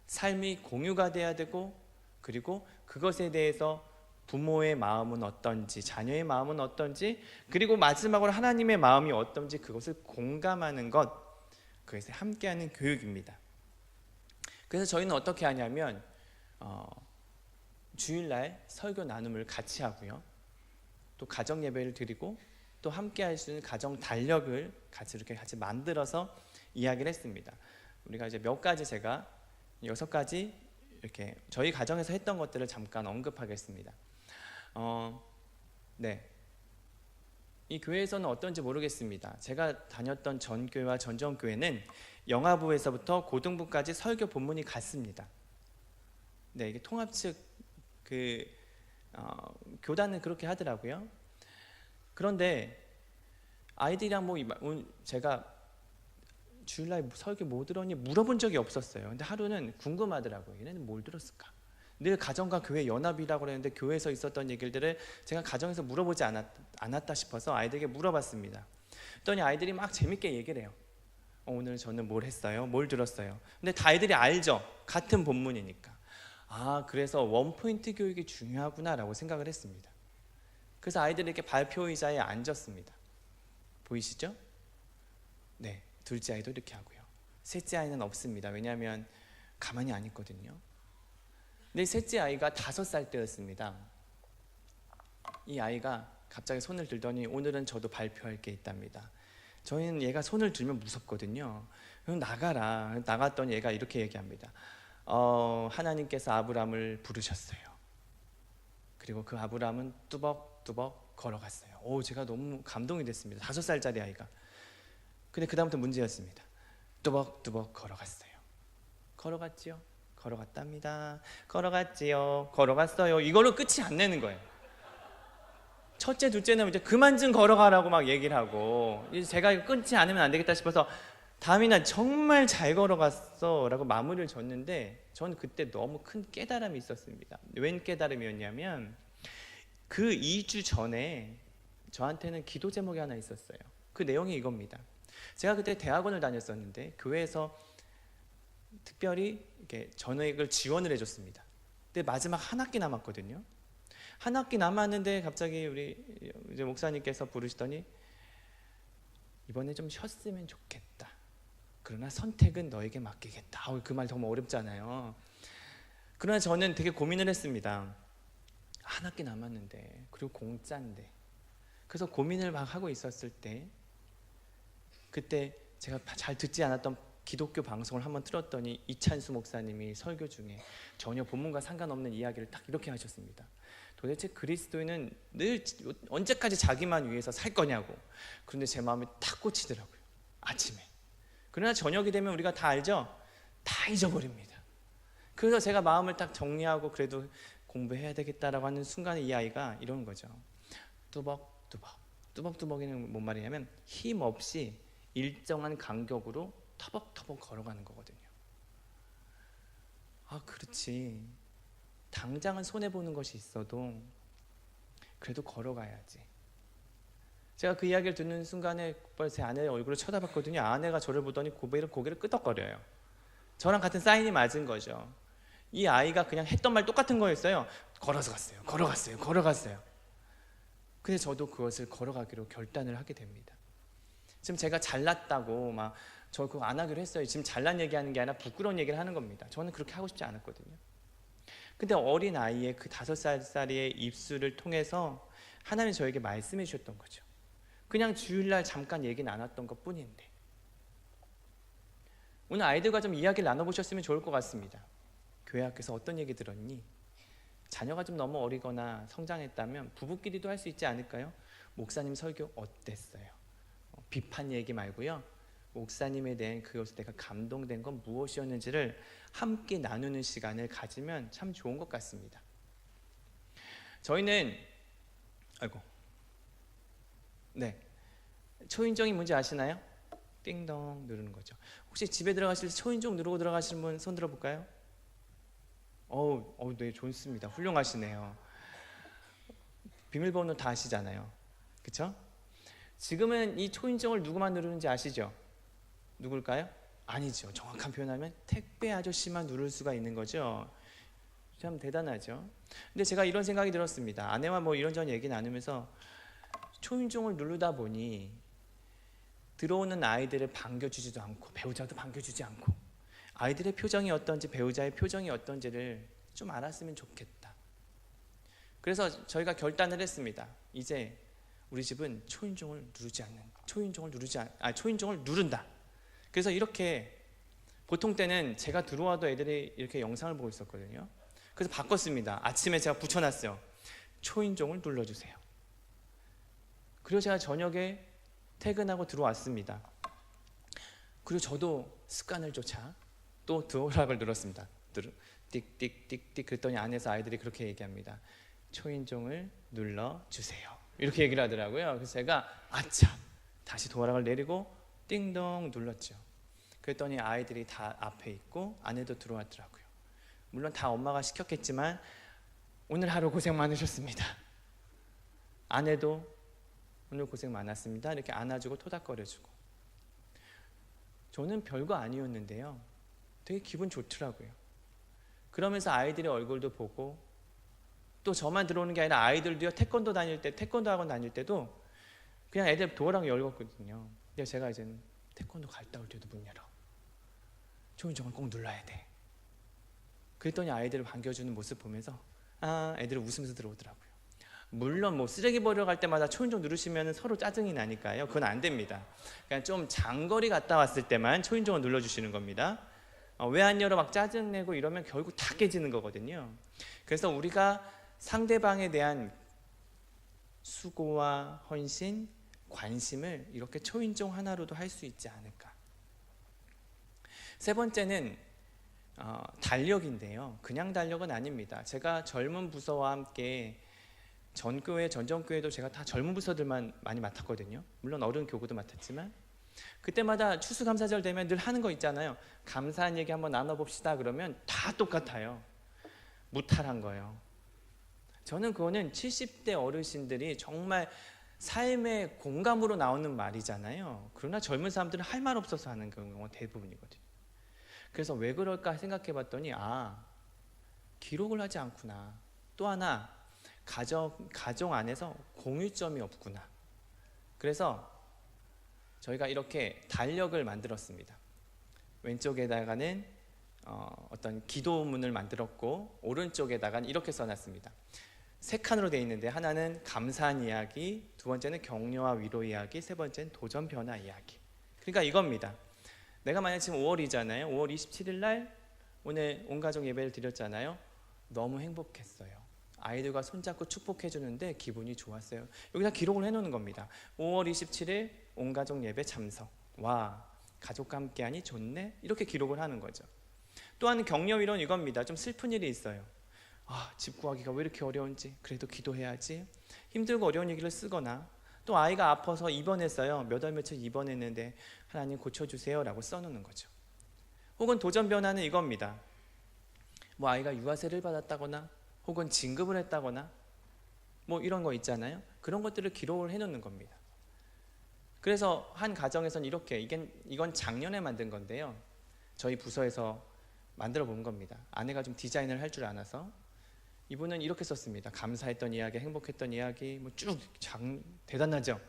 Speaker 1: 삶이 공유가 돼야 되고, 그리고 그것에 대해서 부모의 마음은 어떤지, 자녀의 마음은 어떤지, 그리고 마지막으로 하나님의 마음이 어떤지 그것을 공감하는 것, 그것에 함께하는 교육입니다. 그래서 저희는 어떻게 하냐면 주일날 설교 나눔을 같이 하고요, 또 가정 예배를 드리고, 또 함께 할 수 있는 가정 달력을 이렇게 같이 만들어서 이야기를 했습니다. 우리가 이제 몇 가지, 제가 6가지 이렇게 저희 가정에서 했던 것들을 잠깐 언급하겠습니다. 네. 이 교회에서는 어떤지 모르겠습니다. 제가 다녔던 전교회와 전전교회는 영아부에서부터 고등부까지 설교 본문이 같습니다. 네, 이게 통합 측 교단은 그렇게 하더라고요. 그런데 아이들이랑 제가 주일날 설교 뭐 들었니 물어본 적이 없었어요. 근데 하루는 궁금하더라고요. 얘네는 뭘 들었을까? 늘 가정과 교회 연합이라고 그랬는데 교회에서 있었던 얘기들을 제가 가정에서 물어보지 않았다 싶어서 아이들에게 물어봤습니다. 그랬더니 아이들이 막 재밌게 얘기를 해요. 오늘 저는 뭘 했어요? 뭘 들었어요? 근데 다 아이들이 알죠. 같은 본문이니까. 그래서 원포인트 교육이 중요하구나 라고 생각을 했습니다. 그래서 아이들이 이렇게 발표 의자에 앉았습니다. 보이시죠? 네, 둘째 아이도 이렇게 하고요. 셋째 아이는 없습니다. 왜냐하면 가만히 안 있거든요. 근데 셋째 아이가 5살 때였습니다. 이 아이가 갑자기 손을 들더니 오늘은 저도 발표할 게 있답니다. 저희는 얘가 손을 들면 무섭거든요. 그럼 나가라. 나갔더니 얘가 이렇게 얘기합니다. 하나님께서 아브람을 부르셨어요. 그리고 그 아브람은 뚜벅뚜벅 걸어갔어요. 제가 너무 감동이 됐습니다. 5살짜리 아이가. 근데 그 다음부터 문제였습니다. 뚜벅뚜벅 걸어갔어요. 걸어갔지요? 걸어갔답니다. 걸어갔지요? 걸어갔어요. 이걸로 끝이 안 내는 거예요. 첫째, 둘째는 이제 그만 좀 걸어가라고 막 얘기를 하고, 이제 제가 끊지 않으면 안 되겠다 싶어서 다민아 정말 잘 걸어갔어 라고 마무리를 줬는데, 저는 그때 너무 큰 깨달음이 있었습니다. 웬 깨달음이었냐면 그 2주 전에 저한테는 기도 제목이 하나 있었어요. 그 내용이 이겁니다. 제가 그때 대학원을 다녔었는데 교회에서 특별히 이렇게 전액을 지원을 해줬습니다. 근데 마지막 한 학기 남았거든요. 한 학기 남았는데 갑자기 우리 이제 목사님께서 부르시더니 이번에 좀 쉬었으면 좋겠다. 그러나 선택은 너에게 맡기겠다. 그 말 너무 어렵잖아요. 그러나 저는 되게 고민을 했습니다. 한 학기 남았는데, 그리고 공짜인데. 그래서 고민을 막 하고 있었을 때, 그때 제가 잘 듣지 않았던 기독교 방송을 한번 틀었더니 이찬수 목사님이 설교 중에 전혀 본문과 상관없는 이야기를 딱 이렇게 하셨습니다. 도대체 그리스도인은 늘 언제까지 자기만 위해서 살 거냐고. 그런데 제 마음이 탁 꽂히더라고요. 아침에. 그러나 저녁이 되면 우리가 다 알죠? 다 잊어버립니다. 그래서 제가 마음을 딱 정리하고 그래도 공부해야 되겠다라고 하는 순간에 이 아이가 이러는 거죠. 뚜벅뚜벅. 뚜벅뚜벅이는 뭔 말이냐면 힘없이 일정한 간격으로 터벅터벅 걸어가는 거거든요. 그렇지. 당장은 손해보는 것이 있어도 그래도 걸어가야지. 제가 그 이야기를 듣는 순간에 제 아내의 얼굴을 쳐다봤거든요. 아내가 저를 보더니 고개를 끄덕거려요. 저랑 같은 사인이 맞은 거죠. 이 아이가 그냥 했던 말 똑같은 거였어요. 걸어서 갔어요. 걸어갔어요. 걸어갔어요. 근데 저도 그것을 걸어가기로 결단을 하게 됩니다. 지금 제가 잘났다고 저 그거 안 하기로 했어요. 지금 잘난 얘기하는 게 아니라 부끄러운 얘기를 하는 겁니다. 저는 그렇게 하고 싶지 않았거든요. 근데 어린 아이의 그 5살짜리의 입술을 통해서 하나님이 저에게 말씀해 주셨던 거죠. 그냥 주일날 잠깐 얘기 나눴던 것 뿐인데. 오늘 아이들과 좀 이야기를 나눠보셨으면 좋을 것 같습니다. 교회 학교에서 어떤 얘기 들었니? 자녀가 좀 너무 어리거나 성장했다면 부부끼리도 할 수 있지 않을까요? 목사님 설교 어땠어요? 비판 얘기 말고요. 목사님에 대한 그것을 내가 감동된 건 무엇이었는지를 함께 나누는 시간을 가지면 참 좋은 것 같습니다. 저희는 초인종이 뭔지 아시나요? 띵동 누르는 거죠. 혹시 집에 들어가실 때 초인종 누르고 들어가시는 분 손 들어볼까요? 네, 좋습니다. 훌륭하시네요. 비밀번호 다 아시잖아요. 그렇죠? 지금은 이 초인종을 누구만 누르는지 아시죠? 누굴까요? 아니죠. 정확한 표현하면 택배 아저씨만 누를 수가 있는 거죠. 참 대단하죠. 근데 제가 이런 생각이 들었습니다. 아내와 이런저런 얘기 나누면서 초인종을 누르다 보니 들어오는 아이들을 반겨주지도 않고 배우자도 반겨주지 않고 아이들의 표정이 어떤지 배우자의 표정이 어떤지를 좀 알았으면 좋겠다. 그래서 저희가 결단을 했습니다. 이제 우리 집은 초인종을 누른다. 그래서 이렇게 보통 때는 제가 들어와도 애들이 이렇게 영상을 보고 있었거든요. 그래서 바꿨습니다. 아침에 제가 붙여놨어요. 초인종을 눌러주세요. 그리고 제가 저녁에 퇴근하고 들어왔습니다. 그리고 저도 습관을 쫓아 또 드어락을 눌렀습니다. 띡띡띡띡. 그랬더니 안에서 아이들이 그렇게 얘기합니다. 초인종을 눌러주세요. 이렇게 얘기를 하더라고요. 그래서 제가 아참 다시 도어락을 내리고 띵동 눌렀죠. 그랬더니 아이들이 다 앞에 있고 안에도 들어왔더라고요. 물론 다 엄마가 시켰겠지만 오늘 하루 고생 많으셨습니다. 아내도 오늘 고생 많았습니다. 이렇게 안아주고 토닥거려주고. 저는 별거 아니었는데요. 되게 기분 좋더라고요. 그러면서 아이들의 얼굴도 보고 또 저만 들어오는 게 아니라 아이들도요. 태권도 학원 다닐 때도 그냥 애들 도어락 열었거든요. 근데 제가 이제는 태권도 갔다 올 때도 문 열어. 초인종을 꼭 눌러야 돼. 그랬더니 아이들을 반겨주는 모습 보면서 애들이 웃으면서 들어오더라고요. 물론 뭐 쓰레기 버리러 갈 때마다 초인종 누르시면 서로 짜증이 나니까요. 그건 안 됩니다. 그냥 좀 장거리 갔다 왔을 때만 초인종을 눌러주시는 겁니다. 왜 안 열어 막 짜증내고 이러면 결국 다 깨지는 거거든요. 그래서 우리가 상대방에 대한 수고와 헌신, 관심을 이렇게 초인종 하나로도 할 수 있지 않을까. 세 번째는 달력인데요. 그냥 달력은 아닙니다. 제가 젊은 부서와 함께 전전교회도 제가 다 젊은 부서들만 많이 맡았거든요. 물론 어른 교구도 맡았지만 그때마다 추수감사절 되면 늘 하는 거 있잖아요. 감사한 얘기 한번 나눠봅시다 그러면 다 똑같아요. 무탈한 거예요. 저는 그거는 70대 어르신들이 정말 삶의 공감으로 나오는 말이잖아요. 그러나 젊은 사람들은 할 말 없어서 하는 경우가 대부분이거든요. 그래서 왜 그럴까 생각해 봤더니 기록을 하지 않구나. 또 하나 가정 안에서 공유점이 없구나. 그래서 저희가 이렇게 달력을 만들었습니다. 왼쪽에다가는 어떤 기도문을 만들었고 오른쪽에다가는 이렇게 써놨습니다. 세 칸으로 되어 있는데 하나는 감사한 이야기, 두 번째는 격려와 위로 이야기, 세 번째는 도전 변화 이야기. 그러니까 이겁니다. 내가 만약 지금 5월이잖아요. 5월 27일 날 오늘 온 가족 예배를 드렸잖아요. 너무 행복했어요. 아이들과 손잡고 축복해 주는데 기분이 좋았어요. 여기다 기록을 해놓는 겁니다. 5월 27일 온 가족 예배 참석. 와, 가족과 함께하니 좋네. 이렇게 기록을 하는 거죠. 또 하나는 격려 위로는 이겁니다. 좀 슬픈 일이 있어요. 집 구하기가 왜 이렇게 어려운지 그래도 기도해야지. 힘들고 어려운 얘기를 쓰거나 또 아이가 아파서 입원했어요. 몇 월 며칠 입원했는데 하나님 고쳐주세요 라고 써놓는 거죠. 혹은 도전 변화는 이겁니다. 뭐 아이가 유아세를 받았다거나 혹은 진급을 했다거나 뭐 이런 거 있잖아요. 그런 것들을 기록을 해놓는 겁니다. 그래서 한 가정에서는 이렇게 이건 작년에 만든 건데요. 저희 부서에서 만들어 본 겁니다. 아내가 좀 디자인을 할 줄 알아서 이분은 이렇게 썼습니다. 감사했던 이야기, 행복했던 이야기 뭐 쭉 대단하죠.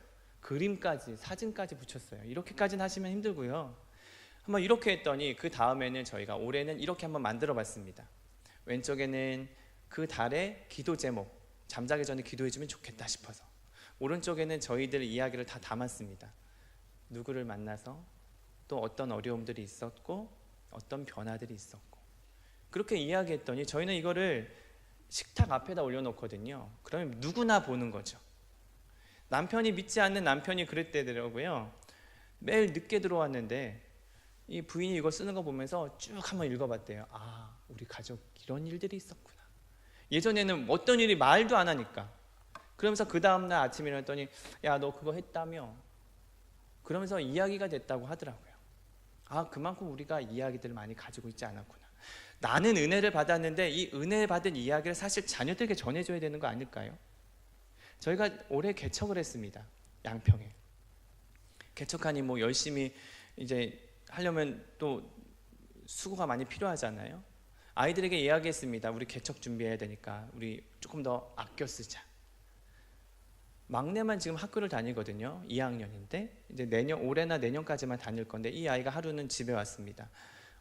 Speaker 1: 그림까지 사진까지 붙였어요. 이렇게까지는 하시면 힘들고요. 한번 이렇게 했더니 그 다음에는 저희가 올해는 이렇게 한번 만들어 봤습니다. 왼쪽에는 그 달의 기도 제목, 잠자기 전에 기도해주면 좋겠다 싶어서, 오른쪽에는 저희들 이야기를 다 담았습니다. 누구를 만나서 또 어떤 어려움들이 있었고 어떤 변화들이 있었고 그렇게 이야기했더니 저희는 이거를 식탁 앞에다 올려놓거든요. 그러면 누구나 보는 거죠. 남편이 믿지 않는 남편이 그랬대더라고요. 매일 늦게 들어왔는데 이 부인이 이거 쓰는 거 보면서 쭉 한번 읽어봤대요. 우리 가족 이런 일들이 있었구나. 예전에는 어떤 일이 말도 안 하니까. 그러면서 그 다음날 아침에 일어났더니 야, 너 그거 했다며? 그러면서 이야기가 됐다고 하더라고요. 그만큼 우리가 이야기들을 많이 가지고 있지 않았구나. 나는 은혜를 받았는데 이 은혜 받은 이야기를 사실 자녀들에게 전해줘야 되는 거 아닐까요? 저희가 올해 개척을 했습니다. 양평에. 개척하니 뭐 열심히 이제 하려면 또 수고가 많이 필요하잖아요. 아이들에게 이야기했습니다. 우리 개척 준비해야 되니까 우리 조금 더 아껴 쓰자. 막내만 지금 학교를 다니거든요. 2학년인데 이제 올해나 내년까지만 다닐 건데 이 아이가 하루는 집에 왔습니다.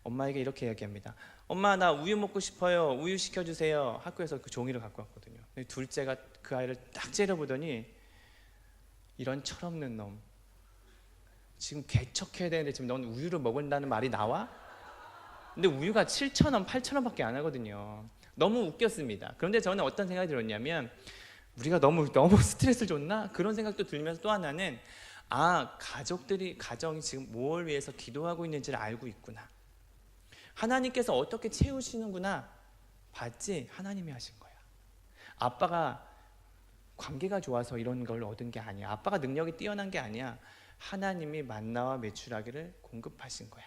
Speaker 1: 엄마에게 이렇게 이야기합니다. 엄마, 나 우유 먹고 싶어요. 우유 시켜주세요. 학교에서 그 종이를 갖고 왔거든요. 둘째가 그 아이를 딱 째려보더니 이런 철없는 놈, 지금 개척해야 되는데 지금 넌 우유를 먹는다는 말이 나와? 근데 우유가 7,000원, 8,000원밖에 안 하거든요. 너무 웃겼습니다. 그런데 저는 어떤 생각이 들었냐면 우리가 너무 스트레스를 줬나? 그런 생각도 들면서 또 하나는 가정이 지금 뭘 위해서 기도하고 있는지를 알고 있구나. 하나님께서 어떻게 채우시는구나. 봤지? 하나님이 하신 거야. 아빠가 관계가 좋아서 이런 걸 얻은 게 아니야. 아빠가 능력이 뛰어난 게 아니야. 하나님이 만나와 메추라기를 공급하신 거야.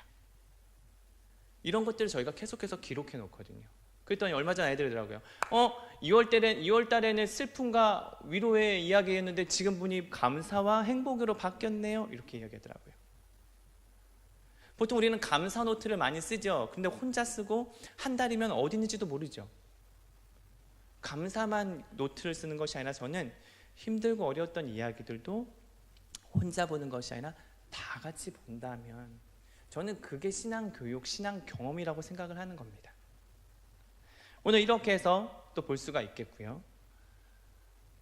Speaker 1: 이런 것들을 저희가 계속해서 기록해 놓거든요. 그랬더니 얼마 전 아이들이더라고요. 2월 달에는 슬픔과 위로의 이야기였는데 지금 보니 감사와 행복으로 바뀌었네요. 이렇게 이야기하더라고요. 보통 우리는 감사 노트를 많이 쓰죠. 근데 혼자 쓰고 한 달이면 어디 있는지도 모르죠. 감사만 노트를 쓰는 것이 아니라 저는 힘들고 어려웠던 이야기들도 혼자 보는 것이 아니라 다 같이 본다면 저는 그게 신앙 교육, 신앙 경험이라고 생각을 하는 겁니다. 오늘 이렇게 해서 또 볼 수가 있겠고요.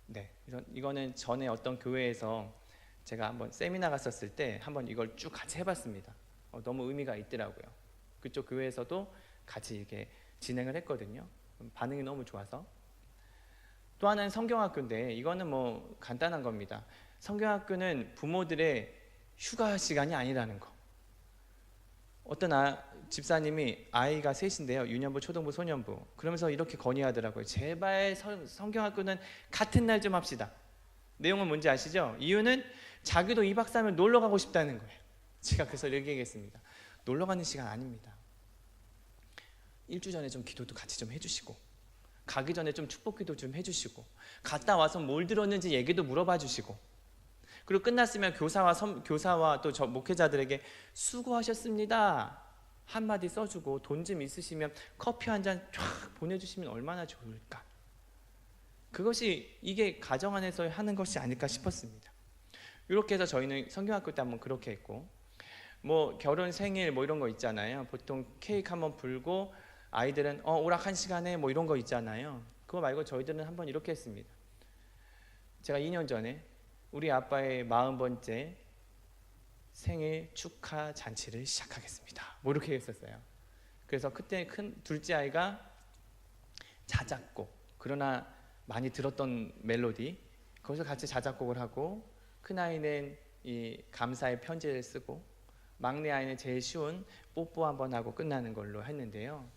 Speaker 1: 네, 이거는 전에 어떤 교회에서 제가 한번 세미나 갔었을 때 한번 이걸 쭉 같이 해봤습니다. 너무 의미가 있더라고요. 그쪽 교회에서도 같이 이렇게 진행을 했거든요. 반응이 너무 좋아서. 또 하나는 성경학교인데 이거는 뭐 간단한 겁니다. 성경학교는 부모들의 휴가 시간이 아니라는 거. 어떤 집사님이 아이가 셋인데요. 유년부, 초등부, 소년부. 그러면서 이렇게 건의하더라고요. 제발 성경학교는 같은 날 좀 합시다. 내용은 뭔지 아시죠? 이유는 자기도 2박 3일 놀러 가고 싶다는 거예요. 제가 그래서 이렇게 얘기했습니다. 놀러 가는 시간 아닙니다. 일주 전에 좀 기도도 같이 좀 해주시고 가기 전에 좀 축복 기도 좀 해주시고 갔다 와서 뭘 들었는지 얘기도 물어봐 주시고 그리고 끝났으면 교사와 또 저 목회자들에게 수고하셨습니다 한마디 써주고 돈 좀 있으시면 커피 한 잔 쫙 보내주시면 얼마나 좋을까. 그것이 이게 가정 안에서 하는 것이 아닐까 싶었습니다. 이렇게 해서 저희는 성경학교 때 한번 그렇게 했고 뭐 결혼 생일 뭐 이런 거 있잖아요. 보통 케이크 한번 불고 아이들은 오락 1시간에 뭐 이런 거 있잖아요. 그거 말고 저희들은 한번 이렇게 했습니다. 제가 2년 전에 우리 아빠의 40번째 생일 축하 잔치를 시작하겠습니다. 뭐 이렇게 했었어요. 그래서 그때 큰 둘째 아이가 자작곡, 그러나 많이 들었던 멜로디, 거기서 같이 자작곡을 하고 큰 아이는 이 감사의 편지를 쓰고 막내 아이는 제일 쉬운 뽀뽀 한번 하고 끝나는 걸로 했는데요.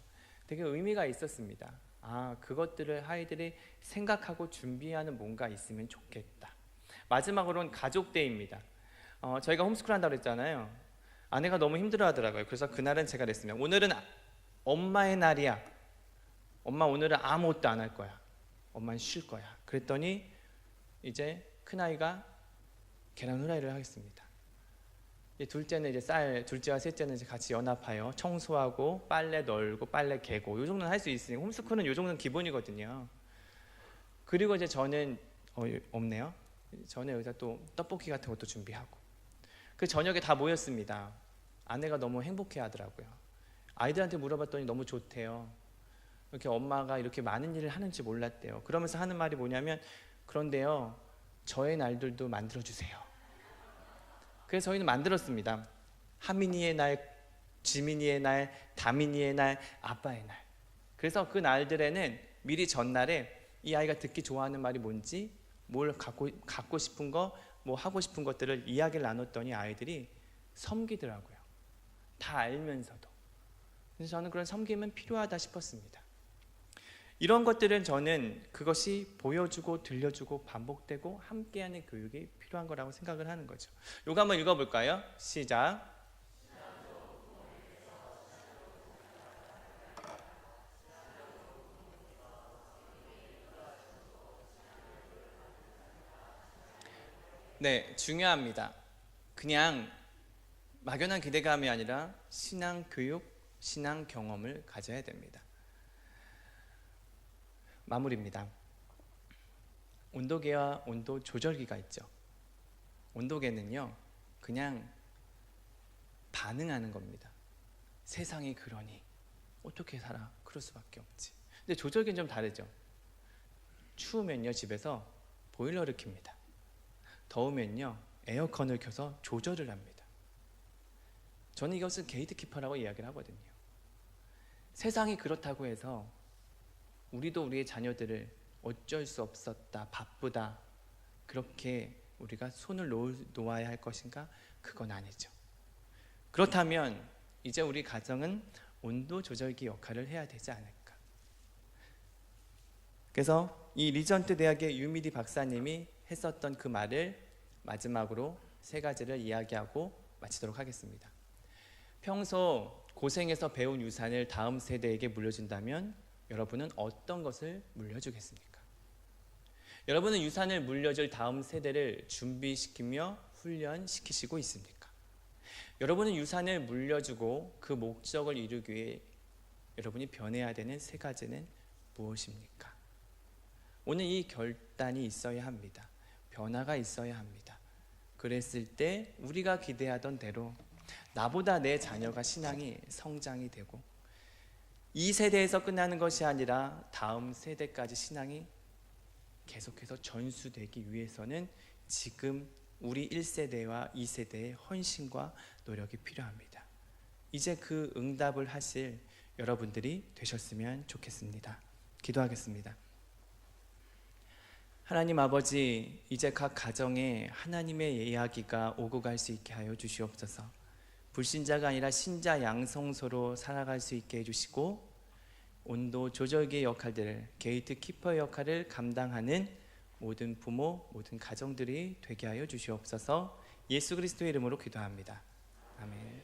Speaker 1: 되게 의미가 있었습니다. 그것들을 아이들이 생각하고 준비하는 뭔가 있으면 좋겠다. 마지막으로는 가족데이입니다. 저희가 홈스쿨 한다고 했잖아요. 아내가 너무 힘들어 하더라고요. 그래서 그날은 제가 그랬습니다. 오늘은 엄마의 날이야. 엄마 오늘은 아무것도 안 할 거야. 엄마는 쉴 거야. 그랬더니 이제 큰아이가 계란 후라이를 하겠습니다. 둘째는 이제 둘째와 셋째는 이제 같이 연합하여 청소하고 빨래 널고 빨래 개고 이 정도는 할 수 있으니 홈스쿨은 이 정도는 기본이거든요. 그리고 이제 저는 없네요. 저는 여기서 또 떡볶이 같은 것도 준비하고 그 저녁에 다 모였습니다. 아내가 너무 행복해 하더라고요. 아이들한테 물어봤더니 너무 좋대요. 이렇게 엄마가 이렇게 많은 일을 하는지 몰랐대요. 그러면서 하는 말이 뭐냐면 그런데요 저의 날들도 만들어주세요. 그래서 저희는 만들었습니다. 하민이의 날, 지민이의 날, 다민이의 날, 아빠의 날. 그래서 그 날들에는 미리 전날에 이 아이가 듣기 좋아하는 말이 뭔지 뭘 갖고 싶은 거, 뭐 하고 싶은 것들을 이야기를 나눴더니 아이들이 섬기더라고요. 다 알면서도. 그래서 저는 그런 섬김은 필요하다 싶었습니다. 이런 것들은 저는 그것이 보여주고 들려주고 반복되고 함께하는 교육이 필요한 거라고 생각을 하는 거죠. 이거 한번 읽어볼까요? 시작. 네, 중요합니다. 그냥 막연한 기대감이 아니라 신앙 교육, 신앙 경험을 가져야 됩니다. 마무리입니다. 온도계와 온도 조절기가 있죠. 온도계는요 그냥 반응하는 겁니다. 세상이 그러니 어떻게 살아? 그럴 수밖에 없지. 근데 조절기는 좀 다르죠. 추우면요 집에서 보일러를 켭니다. 더우면요 에어컨을 켜서 조절을 합니다. 저는 이것을 게이트키퍼라고 이야기를 하거든요. 세상이 그렇다고 해서 우리도 우리의 자녀들을 어쩔 수 없었다, 바쁘다, 그렇게 우리가 손을 놓아야 할 것인가? 그건 아니죠. 그렇다면 이제 우리 가정은 온도 조절기 역할을 해야 되지 않을까? 그래서 이 리전트 대학의 유미리 박사님이 했었던 그 말을 마지막으로 세 가지를 이야기하고 마치도록 하겠습니다. 평소 고생해서 배운 유산을 다음 세대에게 물려준다면 여러분은 어떤 것을 물려주겠습니까? 여러분은 유산을 물려줄 다음 세대를 준비시키며 훈련시키시고 있습니까? 여러분은 유산을 물려주고 그 목적을 이루기 위해 여러분이 변해야 되는 세 가지는 무엇입니까? 오늘 이 결단이 있어야 합니다. 변화가 있어야 합니다. 그랬을 때 우리가 기대하던 대로 나보다 내 자녀가 신앙이 성장이 되고 이 세대에서 끝나는 것이 아니라 다음 세대까지 신앙이 계속해서 전수되기 위해서는 지금 우리 1세대와 2세대의 헌신과 노력이 필요합니다. 이제 그 응답을 하실 여러분들이 되셨으면 좋겠습니다. 기도하겠습니다. 하나님 아버지, 이제 각 가정에 하나님의 이야기가 오고 갈 수 있게 하여 주시옵소서. 불신자가 아니라 신자 양성소로 살아갈 수 있게 해주시고 온도 조절기의 역할들을, 게이트 키퍼의 역할을 감당하는 모든 부모, 모든 가정들이 되게 하여 주시옵소서. 예수 그리스도의 이름으로 기도합니다. 아멘.